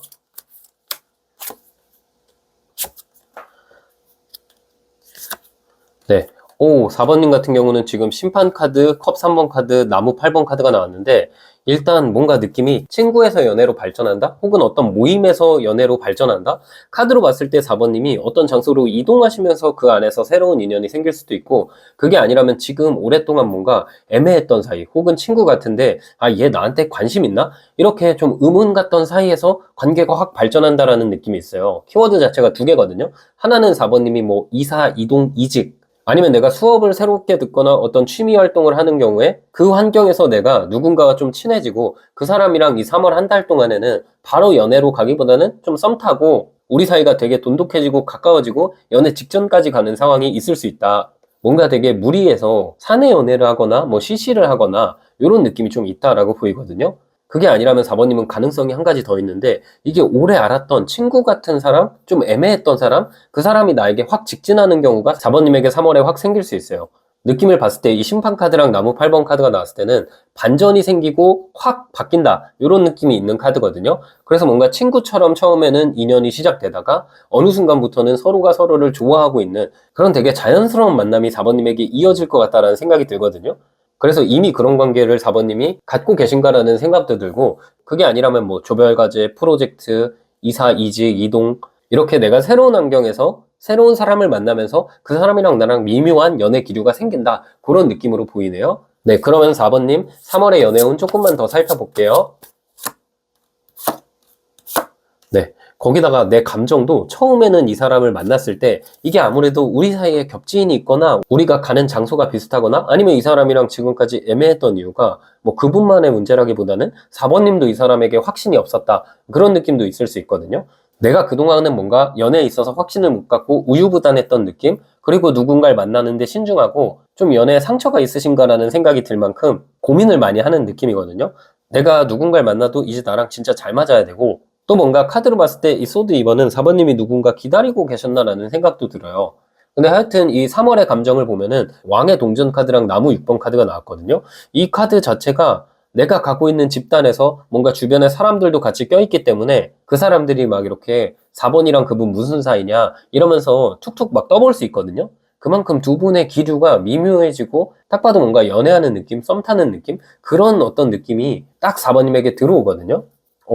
Speaker 1: 네. 4번님 같은 경우는 지금 심판 카드, 컵 3번 카드, 나무 8번 카드가 나왔는데 일단 뭔가 느낌이 친구에서 연애로 발전한다? 혹은 어떤 모임에서 연애로 발전한다? 카드로 봤을 때 4번님이 어떤 장소로 이동하시면서 그 안에서 새로운 인연이 생길 수도 있고 그게 아니라면 지금 오랫동안 뭔가 애매했던 사이 혹은 친구 같은데 얘 나한테 관심 있나? 이렇게 좀 의문 같던 사이에서 관계가 확 발전한다라는 느낌이 있어요. 키워드 자체가 두 개거든요. 하나는 4번님이 뭐 이사, 이동, 이직 아니면 내가 수업을 새롭게 듣거나 어떤 취미 활동을 하는 경우에 그 환경에서 내가 누군가와 좀 친해지고 그 사람이랑 이 3월 한 달 동안에는 바로 연애로 가기보다는 좀 썸 타고 우리 사이가 되게 돈독해지고 가까워지고 연애 직전까지 가는 상황이 있을 수 있다. 뭔가 되게 무리해서 사내 연애를 하거나 뭐 시시를 하거나 이런 느낌이 좀 있다라고 보이거든요. 그게 아니라면 4번님은 가능성이 한 가지 더 있는데 이게 오래 알았던 친구 같은 사람, 좀 애매했던 사람, 그 사람이 나에게 확 직진하는 경우가 4번님에게 3월에 확 생길 수 있어요. 느낌을 봤을 때 이 심판 카드랑 나무 8번 카드가 나왔을 때는 반전이 생기고 확 바뀐다 이런 느낌이 있는 카드거든요. 그래서 뭔가 친구처럼 처음에는 인연이 시작되다가 어느 순간부터는 서로가 서로를 좋아하고 있는 그런 되게 자연스러운 만남이 4번님에게 이어질 것 같다라는 생각이 들거든요. 그래서 이미 그런 관계를 4번님이 갖고 계신가라는 생각도 들고 그게 아니라면 뭐 조별과제, 프로젝트, 이사, 이직, 이동 이렇게 내가 새로운 환경에서 새로운 사람을 만나면서 그 사람이랑 나랑 미묘한 연애 기류가 생긴다 그런 느낌으로 보이네요. 네, 그러면 4번님 3월의 연애운 조금만 더 살펴볼게요. 네, 거기다가 내 감정도 처음에는 이 사람을 만났을 때 이게 아무래도 우리 사이에 겹지인이 있거나 우리가 가는 장소가 비슷하거나 아니면 이 사람이랑 지금까지 애매했던 이유가 뭐 그분만의 문제라기보다는 4번님도 이 사람에게 확신이 없었다 그런 느낌도 있을 수 있거든요. 내가 그동안은 뭔가 연애에 있어서 확신을 못 갖고 우유부단했던 느낌 그리고 누군가를 만나는데 신중하고 좀 연애에 상처가 있으신가라는 생각이 들 만큼 고민을 많이 하는 느낌이거든요. 내가 누군가를 만나도 이제 나랑 진짜 잘 맞아야 되고 또 뭔가 카드로 봤을 때 이 소드 2번은 4번님이 누군가 기다리고 계셨나라는 생각도 들어요. 근데 하여튼 이 3월의 감정을 보면은 왕의 동전 카드랑 나무 6번 카드가 나왔거든요. 이 카드 자체가 내가 갖고 있는 집단에서 뭔가 주변에 사람들도 같이 껴있기 때문에 그 사람들이 막 이렇게 4번이랑 그분 무슨 사이냐 이러면서 툭툭 막 떠볼 수 있거든요. 그만큼 두 분의 기류가 미묘해지고 딱 봐도 뭔가 연애하는 느낌, 썸 타는 느낌 그런 어떤 느낌이 딱 4번님에게 들어오거든요.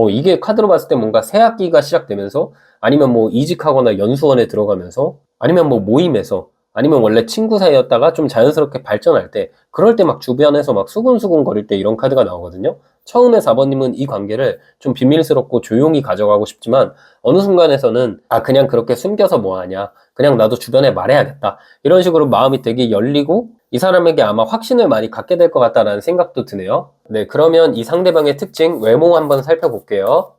Speaker 1: 이게 카드로 봤을 때 뭔가 새 학기가 시작되면서 아니면 뭐 이직하거나 연수원에 들어가면서 아니면 뭐 모임에서 아니면 원래 친구 사이였다가 좀 자연스럽게 발전할 때 그럴 때 막 주변에서 막 수근수근 거릴 때 이런 카드가 나오거든요. 처음에 4번님은 이 관계를 좀 비밀스럽고 조용히 가져가고 싶지만 어느 순간에서는 그냥 그렇게 숨겨서 뭐하냐 그냥 나도 주변에 말해야겠다 이런 식으로 마음이 되게 열리고 이 사람에게 아마 확신을 많이 갖게 될 것 같다라는 생각도 드네요. 네, 그러면 이 상대방의 특징, 외모 한번 살펴볼게요.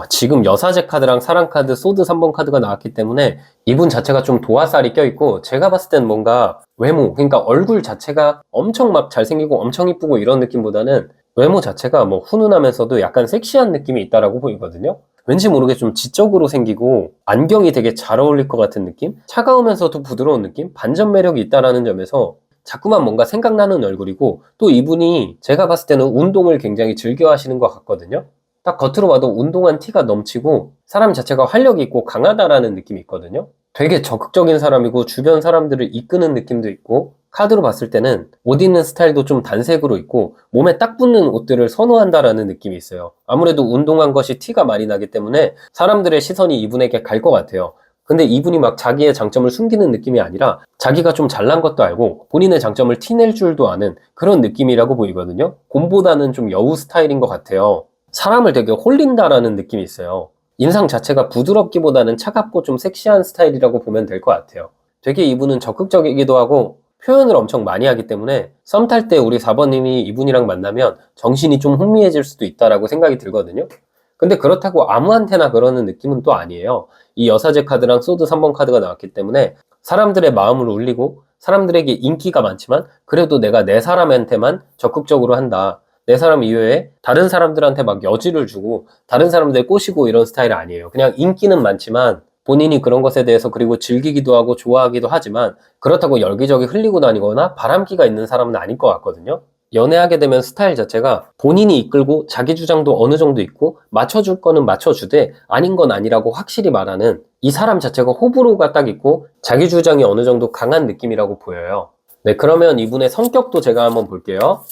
Speaker 1: 지금 여사제 카드랑 사랑 카드, 소드 3번 카드가 나왔기 때문에 이분 자체가 좀 도화살이 껴있고 제가 봤을 땐 뭔가 외모, 그러니까 얼굴 자체가 엄청 막 잘생기고 엄청 이쁘고 이런 느낌보다는 외모 자체가 뭐 훈훈하면서도 약간 섹시한 느낌이 있다라고 보이거든요. 왠지 모르게 좀 지적으로 생기고 안경이 되게 잘 어울릴 것 같은 느낌? 차가우면서도 부드러운 느낌? 반전 매력이 있다라는 점에서 자꾸만 뭔가 생각나는 얼굴이고 또 이분이 제가 봤을 때는 운동을 굉장히 즐겨 하시는 것 같거든요. 딱 겉으로 봐도 운동한 티가 넘치고 사람 자체가 활력이 있고 강하다라는 느낌이 있거든요. 되게 적극적인 사람이고 주변 사람들을 이끄는 느낌도 있고 카드로 봤을 때는 옷 입는 스타일도 좀 단색으로 있고 몸에 딱 붙는 옷들을 선호한다라는 느낌이 있어요. 아무래도 운동한 것이 티가 많이 나기 때문에 사람들의 시선이 이분에게 갈 것 같아요. 근데 이분이 막 자기의 장점을 숨기는 느낌이 아니라 자기가 좀 잘난 것도 알고 본인의 장점을 티낼 줄도 아는 그런 느낌이라고 보이거든요. 곰보다는 좀 여우 스타일인 것 같아요. 사람을 되게 홀린다라는 느낌이 있어요. 인상 자체가 부드럽기보다는 차갑고 좀 섹시한 스타일이라고 보면 될 것 같아요. 되게 이분은 적극적이기도 하고 표현을 엄청 많이 하기 때문에 썸 탈 때 우리 4번님이 이분이랑 만나면 정신이 좀 혼미해질 수도 있다라고 생각이 들거든요. 근데 그렇다고 아무한테나 그러는 느낌은 또 아니에요. 이 여사제 카드랑 소드 3번 카드가 나왔기 때문에 사람들의 마음을 울리고 사람들에게 인기가 많지만 그래도 내가 내 사람한테만 적극적으로 한다. 내 사람 이외에 다른 사람들한테 막 여지를 주고 다른 사람들 꼬시고 이런 스타일 아니에요. 그냥 인기는 많지만 본인이 그런 것에 대해서 그리고 즐기기도 하고 좋아하기도 하지만 그렇다고 여기저기 흘리고 다니거나 바람기가 있는 사람은 아닐 것 같거든요. 연애하게 되면 스타일 자체가 본인이 이끌고 자기 주장도 어느 정도 있고 맞춰줄 거는 맞춰주되 아닌 건 아니라고 확실히 말하는 이 사람 자체가 호불호가 딱 있고 자기 주장이 어느 정도 강한 느낌이라고 보여요. 네, 그러면 이분의 성격도 제가 한번 볼게요.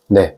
Speaker 1: 네.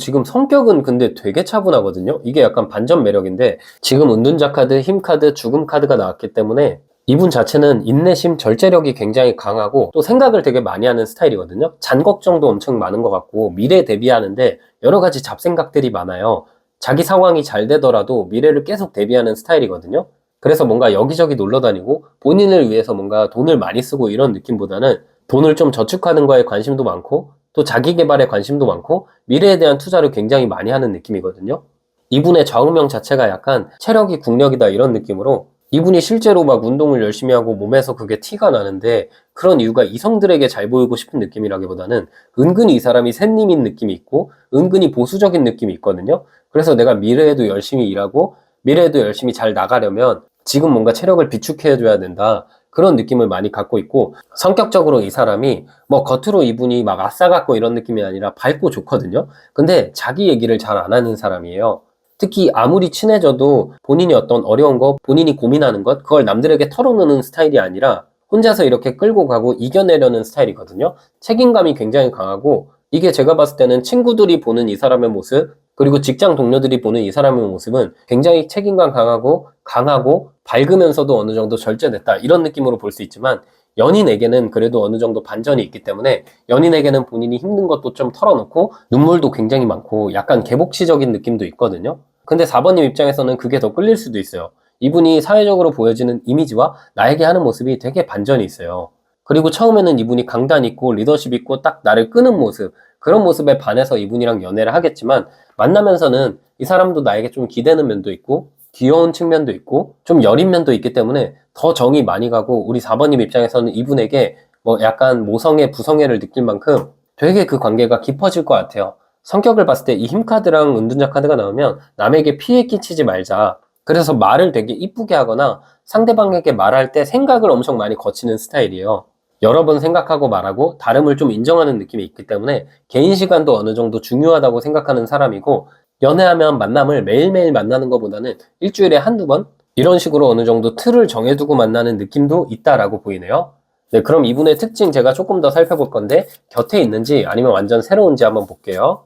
Speaker 1: 지금 성격은 근데 되게 차분하거든요. 이게 약간 반전 매력인데 지금 은둔자 카드, 힘 카드, 죽음 카드가 나왔기 때문에 이분 자체는 인내심, 절제력이 굉장히 강하고 또 생각을 되게 많이 하는 스타일이거든요. 잔 걱정도 엄청 많은 것 같고 미래 대비하는데 여러 가지 잡생각들이 많아요. 자기 상황이 잘 되더라도 미래를 계속 대비하는 스타일이거든요. 그래서 뭔가 여기저기 놀러 다니고 본인을 위해서 뭔가 돈을 많이 쓰고 이런 느낌보다는 돈을 좀 저축하는 거에 관심도 많고 또 자기 개발에 관심도 많고 미래에 대한 투자를 굉장히 많이 하는 느낌이거든요. 이분의 좌우명 자체가 약간 체력이 국력이다 이런 느낌으로 이분이 실제로 막 운동을 열심히 하고 몸에서 그게 티가 나는데 그런 이유가 이성들에게 잘 보이고 싶은 느낌이라기보다는 은근히 이 사람이 샌님인 느낌이 있고 은근히 보수적인 느낌이 있거든요. 그래서 내가 미래에도 열심히 일하고 미래에도 열심히 잘 나가려면 지금 뭔가 체력을 비축해줘야 된다. 그런 느낌을 많이 갖고 있고 성격적으로 이 사람이 뭐 겉으로 이분이 막 아싸 같고 이런 느낌이 아니라 밝고 좋거든요. 근데 자기 얘기를 잘 안 하는 사람이에요. 특히 아무리 친해져도 본인이 어떤 어려운 거, 본인이 고민하는 것, 그걸 남들에게 털어놓는 스타일이 아니라 혼자서 이렇게 끌고 가고 이겨내려는 스타일이거든요. 책임감이 굉장히 강하고 이게 제가 봤을 때는 친구들이 보는 이 사람의 모습, 그리고 직장 동료들이 보는 이 사람의 모습은 굉장히 책임감 강하고 밝으면서도 어느 정도 절제됐다. 이런 느낌으로 볼 수 있지만 연인에게는 그래도 어느 정도 반전이 있기 때문에 연인에게는 본인이 힘든 것도 좀 털어놓고 눈물도 굉장히 많고 약간 개복치적인 느낌도 있거든요. 근데 4번님 입장에서는 그게 더 끌릴 수도 있어요. 이분이 사회적으로 보여지는 이미지와 나에게 하는 모습이 되게 반전이 있어요. 그리고 처음에는 이분이 강단 있고 리더십 있고 딱 나를 끄는 모습, 그런 모습에 반해서 이분이랑 연애를 하겠지만 만나면서는 이 사람도 나에게 좀 기대는 면도 있고 귀여운 측면도 있고 좀 여린 면도 있기 때문에 더 정이 많이 가고 우리 4번님 입장에서는 이분에게 뭐 약간 모성애, 부성애를 느낄 만큼 되게 그 관계가 깊어질 것 같아요. 성격을 봤을 때 이 힘카드랑 은둔자 카드가 나오면 남에게 피해 끼치지 말자. 그래서 말을 되게 이쁘게 하거나 상대방에게 말할 때 생각을 엄청 많이 거치는 스타일이에요. 여러 번 생각하고 말하고 다름을 좀 인정하는 느낌이 있기 때문에 개인 시간도 어느 정도 중요하다고 생각하는 사람이고 연애하면 만남을 매일매일 만나는 것보다는 일주일에 한두 번? 이런 식으로 어느 정도 틀을 정해두고 만나는 느낌도 있다라고 보이네요. 네, 그럼 이분의 특징 제가 조금 더 살펴볼 건데 곁에 있는지 아니면 완전 새로운지 한번 볼게요.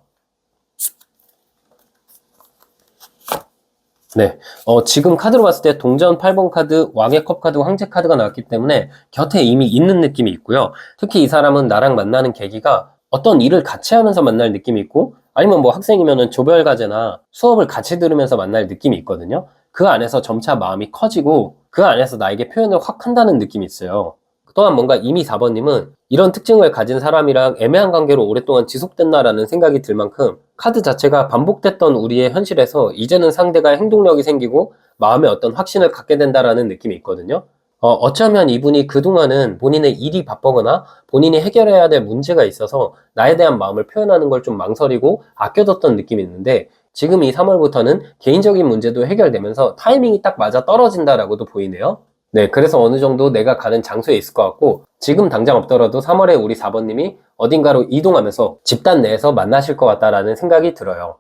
Speaker 1: 네, 지금 카드로 봤을 때 동전 8번 카드, 왕의 컵 카드, 황제 카드가 나왔기 때문에 곁에 이미 있는 느낌이 있고요. 특히 이 사람은 나랑 만나는 계기가 어떤 일을 같이 하면서 만날 느낌이 있고 아니면 뭐 학생이면은 조별과제나 수업을 같이 들으면서 만날 느낌이 있거든요. 그 안에서 점차 마음이 커지고 그 안에서 나에게 표현을 확 한다는 느낌이 있어요. 또한 뭔가 이미 4번님은 이런 특징을 가진 사람이랑 애매한 관계로 오랫동안 지속됐나라는 생각이 들 만큼 카드 자체가 반복됐던 우리의 현실에서 이제는 상대가 행동력이 생기고 마음에 어떤 확신을 갖게 된다라는 느낌이 있거든요. 어쩌면 이분이 그동안은 본인의 일이 바쁘거나 본인이 해결해야 될 문제가 있어서 나에 대한 마음을 표현하는 걸 좀 망설이고 아껴뒀던 느낌이 있는데 지금 이 3월부터는 개인적인 문제도 해결되면서 타이밍이 딱 맞아 떨어진다라고도 보이네요. 네, 그래서 어느 정도 내가 가는 장소에 있을 것 같고 지금 당장 없더라도 3월에 우리 4번님이 어딘가로 이동하면서 집단 내에서 만나실 것 같다라는 생각이 들어요.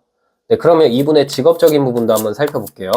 Speaker 1: 네, 그러면 이분의 직업적인 부분도 한번 살펴볼게요.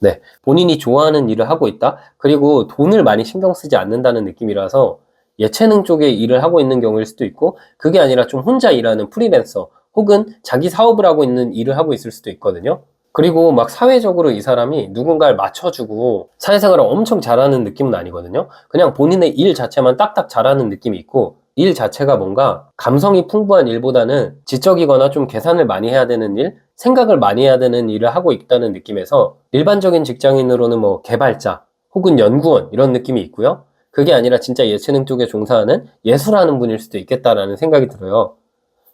Speaker 1: 네, 본인이 좋아하는 일을 하고 있다. 그리고 돈을 많이 신경 쓰지 않는다는 느낌이라서 예체능 쪽에 일을 하고 있는 경우일 수도 있고 그게 아니라 좀 혼자 일하는 프리랜서 혹은 자기 사업을 하고 있는 일을 하고 있을 수도 있거든요. 그리고 막 사회적으로 이 사람이 누군가를 맞춰주고 사회생활을 엄청 잘하는 느낌은 아니거든요. 그냥 본인의 일 자체만 딱딱 잘하는 느낌이 있고 일 자체가 뭔가 감성이 풍부한 일보다는 지적이거나 좀 계산을 많이 해야 되는 일, 생각을 많이 해야 되는 일을 하고 있다는 느낌에서 일반적인 직장인으로는 뭐 개발자 혹은 연구원 이런 느낌이 있고요. 그게 아니라 진짜 예체능 쪽에 종사하는 예술하는 분일 수도 있겠다라는 생각이 들어요.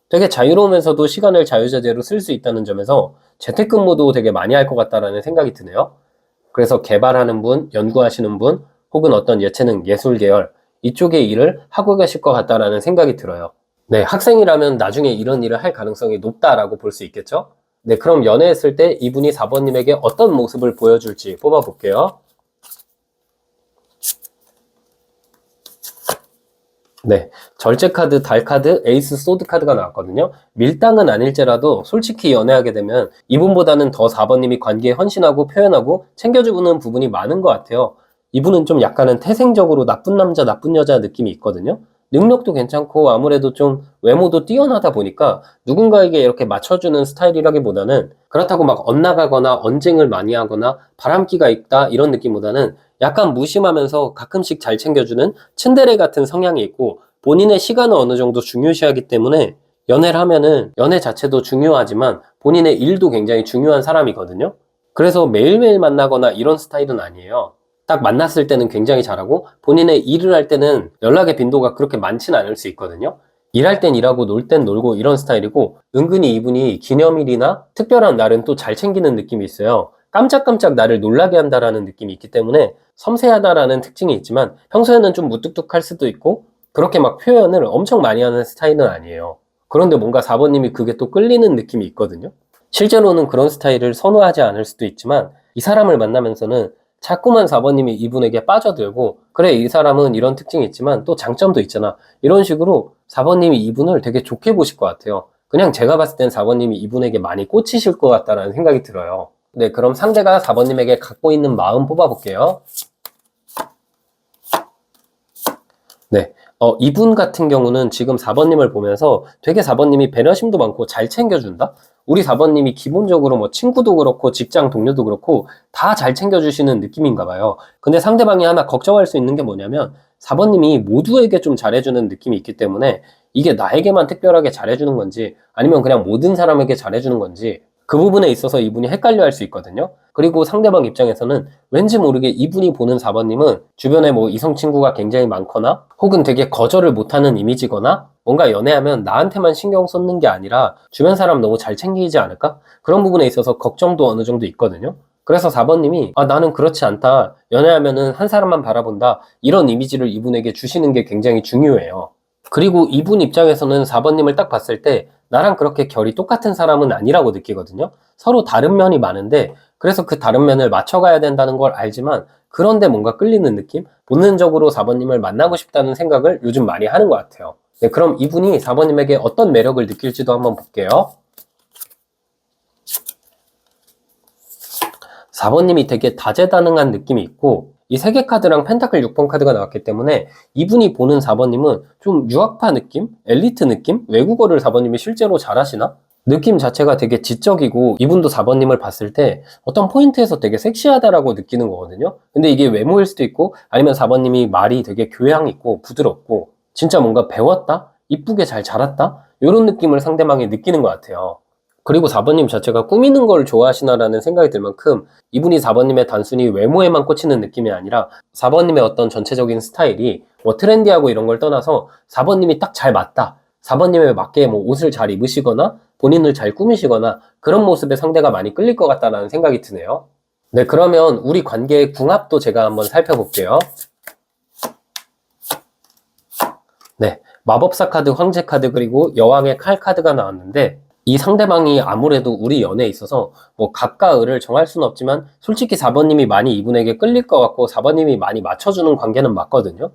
Speaker 1: 되게 자유로우면서도 시간을 자유자재로 쓸 수 있다는 점에서 재택근무도 되게 많이 할 것 같다라는 생각이 드네요. 그래서 개발하는 분, 연구하시는 분, 혹은 어떤 예체능, 예술 계열 이쪽의 일을 하고 계실 것 같다라는 생각이 들어요. 네, 학생이라면 나중에 이런 일을 할 가능성이 높다라고 볼 수 있겠죠? 네, 그럼 연애했을 때 이분이 4번님에게 어떤 모습을 보여줄지 뽑아볼게요. 네, 절제 카드, 달 카드, 에이스 소드 카드가 나왔거든요. 밀당은 아닐지라도 솔직히 연애하게 되면 이분보다는 더 4번님이 관계에 헌신하고 표현하고 챙겨주는 부분이 많은 것 같아요. 이분은 좀 약간은 태생적으로 나쁜 남자, 나쁜 여자 느낌이 있거든요. 능력도 괜찮고 아무래도 좀 외모도 뛰어나다 보니까 누군가에게 이렇게 맞춰주는 스타일이라기보다는 그렇다고 막 엇나가거나 언쟁을 많이 하거나 바람기가 있다 이런 느낌보다는 약간 무심하면서 가끔씩 잘 챙겨주는 츤데레 같은 성향이 있고 본인의 시간을 어느 정도 중요시하기 때문에 연애를 하면은 연애 자체도 중요하지만 본인의 일도 굉장히 중요한 사람이거든요. 그래서 매일매일 만나거나 이런 스타일은 아니에요. 딱 만났을 때는 굉장히 잘하고 본인의 일을 할 때는 연락의 빈도가 그렇게 많지는 않을 수 있거든요. 일할 땐 일하고 놀 땐 놀고 이런 스타일이고, 은근히 이분이 기념일이나 특별한 날은 또 잘 챙기는 느낌이 있어요. 깜짝깜짝 나를 놀라게 한다라는 느낌이 있기 때문에 섬세하다라는 특징이 있지만 평소에는 좀 무뚝뚝할 수도 있고 그렇게 막 표현을 엄청 많이 하는 스타일은 아니에요. 그런데 뭔가 4번님이 그게 또 끌리는 느낌이 있거든요. 실제로는 그런 스타일을 선호하지 않을 수도 있지만 이 사람을 만나면서는 자꾸만 4번님이 이분에게 빠져들고, 그래 이 사람은 이런 특징이 있지만 또 장점도 있잖아, 이런 식으로 4번님이 이분을 되게 좋게 보실 것 같아요. 그냥 제가 봤을 땐 4번님이 이분에게 많이 꽂히실 것 같다는 생각이 들어요. 네, 그럼 상대가 4번님에게 갖고 있는 마음 뽑아볼게요. 네, 이분 같은 경우는 지금 4번님을 보면서 되게 4번님이 배려심도 많고 잘 챙겨준다? 우리 4번님이 기본적으로 뭐 친구도 그렇고 직장 동료도 그렇고 다 잘 챙겨주시는 느낌인가 봐요. 근데 상대방이 하나 걱정할 수 있는 게 뭐냐면 4번님이 모두에게 좀 잘해주는 느낌이 있기 때문에 이게 나에게만 특별하게 잘해주는 건지 아니면 그냥 모든 사람에게 잘해주는 건지 그 부분에 있어서 이분이 헷갈려 할 수 있거든요. 그리고 상대방 입장에서는 왠지 모르게 이분이 보는 4번님은 주변에 뭐 이성 친구가 굉장히 많거나 혹은 되게 거절을 못하는 이미지거나 뭔가 연애하면 나한테만 신경 쏟는 게 아니라 주변 사람 너무 잘 챙기지 않을까? 그런 부분에 있어서 걱정도 어느 정도 있거든요. 그래서 4번님이 나는 그렇지 않다, 연애하면은 한 사람만 바라본다, 이런 이미지를 이분에게 주시는 게 굉장히 중요해요. 그리고 이분 입장에서는 4번님을 딱 봤을 때 나랑 그렇게 결이 똑같은 사람은 아니라고 느끼거든요. 서로 다른 면이 많은데 그래서 그 다른 면을 맞춰가야 된다는 걸 알지만 그런데 뭔가 끌리는 느낌? 본능적으로 4번님을 만나고 싶다는 생각을 요즘 많이 하는 것 같아요. 네, 그럼 이분이 4번님에게 어떤 매력을 느낄지도 한번 볼게요. 4번님이 되게 다재다능한 느낌이 있고 이 3개 카드랑 펜타클 6번 카드가 나왔기 때문에 이분이 보는 4번님은 좀 유학파 느낌? 엘리트 느낌? 외국어를 4번님이 실제로 잘하시나? 느낌 자체가 되게 지적이고 이분도 4번님을 봤을 때 어떤 포인트에서 되게 섹시하다라고 느끼는 거거든요. 근데 이게 외모일 수도 있고 아니면 4번님이 말이 되게 교양 있고 부드럽고 진짜 뭔가 배웠다? 이쁘게 잘 자랐다? 이런 느낌을 상대방이 느끼는 것 같아요. 그리고 4번님 자체가 꾸미는 걸 좋아하시나라는 생각이 들 만큼 이분이 4번님의 단순히 외모에만 꽂히는 느낌이 아니라 4번님의 어떤 전체적인 스타일이 뭐 트렌디하고 이런 걸 떠나서 4번님이 딱 잘 맞다, 4번님에 맞게 뭐 옷을 잘 입으시거나 본인을 잘 꾸미시거나 그런 모습에 상대가 많이 끌릴 것 같다라는 생각이 드네요. 네, 그러면 우리 관계의 궁합도 제가 한번 살펴볼게요. 네, 마법사 카드, 황제 카드, 그리고 여왕의 칼 카드가 나왔는데 이 상대방이 아무래도 우리 연애에 있어서 뭐 갑과 을을 정할 수는 없지만 솔직히 4번님이 많이 이분에게 끌릴 것 같고 4번님이 많이 맞춰주는 관계는 맞거든요.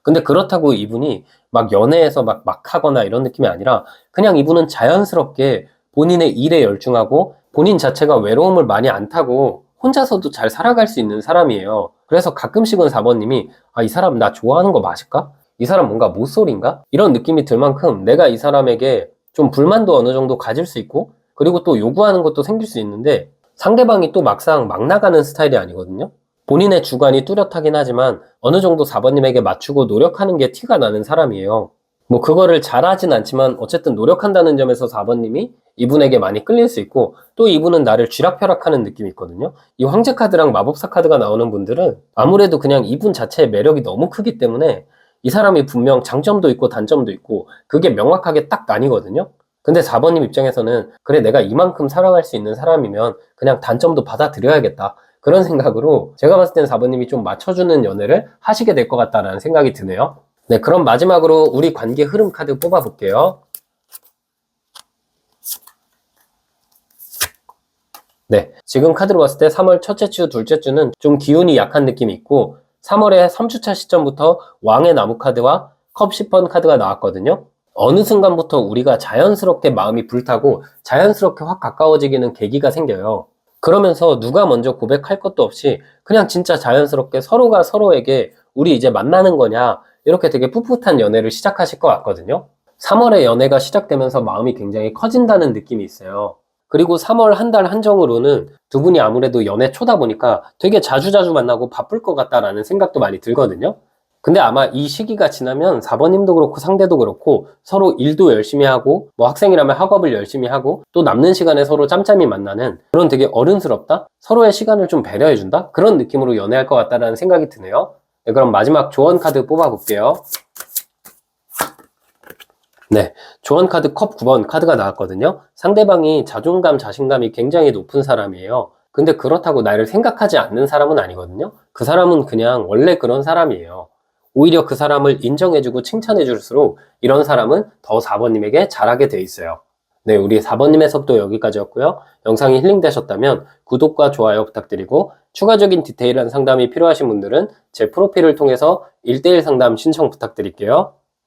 Speaker 1: 근데 그렇다고 이분이 막 연애에서 막 하거나 이런 느낌이 아니라 그냥 이분은 자연스럽게 본인의 일에 열중하고 본인 자체가 외로움을 많이 안 타고 혼자서도 잘 살아갈 수 있는 사람이에요. 그래서 가끔씩은 4번님이 이 사람 나 좋아하는 거 맞을까? 이 사람 뭔가 모쏠인가? 이런 느낌이 들 만큼 내가 이 사람에게 좀 불만도 어느 정도 가질 수 있고 그리고 또 요구하는 것도 생길 수 있는데 상대방이 또 막상 막 나가는 스타일이 아니거든요. 본인의 주관이 뚜렷하긴 하지만 어느 정도 4번님에게 맞추고 노력하는 게 티가 나는 사람이에요. 뭐 그거를 잘하진 않지만 어쨌든 노력한다는 점에서 4번님이 이분에게 많이 끌릴 수 있고 또 이분은 나를 쥐락펴락하는 느낌이 있거든요. 이 황제 카드랑 마법사 카드가 나오는 분들은 아무래도 그냥 이분 자체의 매력이 너무 크기 때문에 이 사람이 분명 장점도 있고 단점도 있고 그게 명확하게 딱 나뉘거든요. 근데 4번님 입장에서는 그래 내가 이만큼 사랑할 수 있는 사람이면 그냥 단점도 받아들여야겠다, 그런 생각으로 제가 봤을 땐 4번님이 좀 맞춰주는 연애를 하시게 될 것 같다라는 생각이 드네요. 네, 그럼 마지막으로 우리 관계 흐름 카드 뽑아볼게요. 네, 지금 카드로 봤을 때 3월 첫째 주, 둘째 주는 좀 기운이 약한 느낌이 있고 3월에 3주차 시점부터 왕의 나무 카드와 컵 10번 카드가 나왔거든요. 어느 순간부터 우리가 자연스럽게 마음이 불타고 자연스럽게 확 가까워지기는 계기가 생겨요. 그러면서 누가 먼저 고백할 것도 없이 그냥 진짜 자연스럽게 서로가 서로에게 우리 이제 만나는 거냐, 이렇게 되게 풋풋한 연애를 시작하실 것 같거든요. 3월에 연애가 시작되면서 마음이 굉장히 커진다는 느낌이 있어요. 그리고 3월 한 달 한정으로는 두 분이 아무래도 연애 초다 보니까 되게 자주자주 만나고 바쁠 것 같다라는 생각도 많이 들거든요. 근데 아마 이 시기가 지나면 4번님도 그렇고 상대도 그렇고 서로 일도 열심히 하고 뭐 학생이라면 학업을 열심히 하고 또 남는 시간에 서로 짬짬이 만나는 그런 되게 어른스럽다? 서로의 시간을 좀 배려해준다? 그런 느낌으로 연애할 것 같다는 생각이 드네요. 네, 그럼 마지막 조언 카드 뽑아볼게요. 네, 조언 카드 컵 9번 카드가 나왔거든요. 상대방이 자존감, 자신감이 굉장히 높은 사람이에요. 근데 그렇다고 나를 생각하지 않는 사람은 아니거든요. 그 사람은 그냥 원래 그런 사람이에요. 오히려 그 사람을 인정해주고 칭찬해줄수록 이런 사람은 더 4번님에게 잘하게 돼 있어요. 네, 우리 4번님의 수업도 여기까지였고요. 영상이 힐링되셨다면 구독과 좋아요 부탁드리고 추가적인 디테일한 상담이 필요하신 분들은 제 프로필을 통해서 1대1 상담 신청 부탁드릴게요.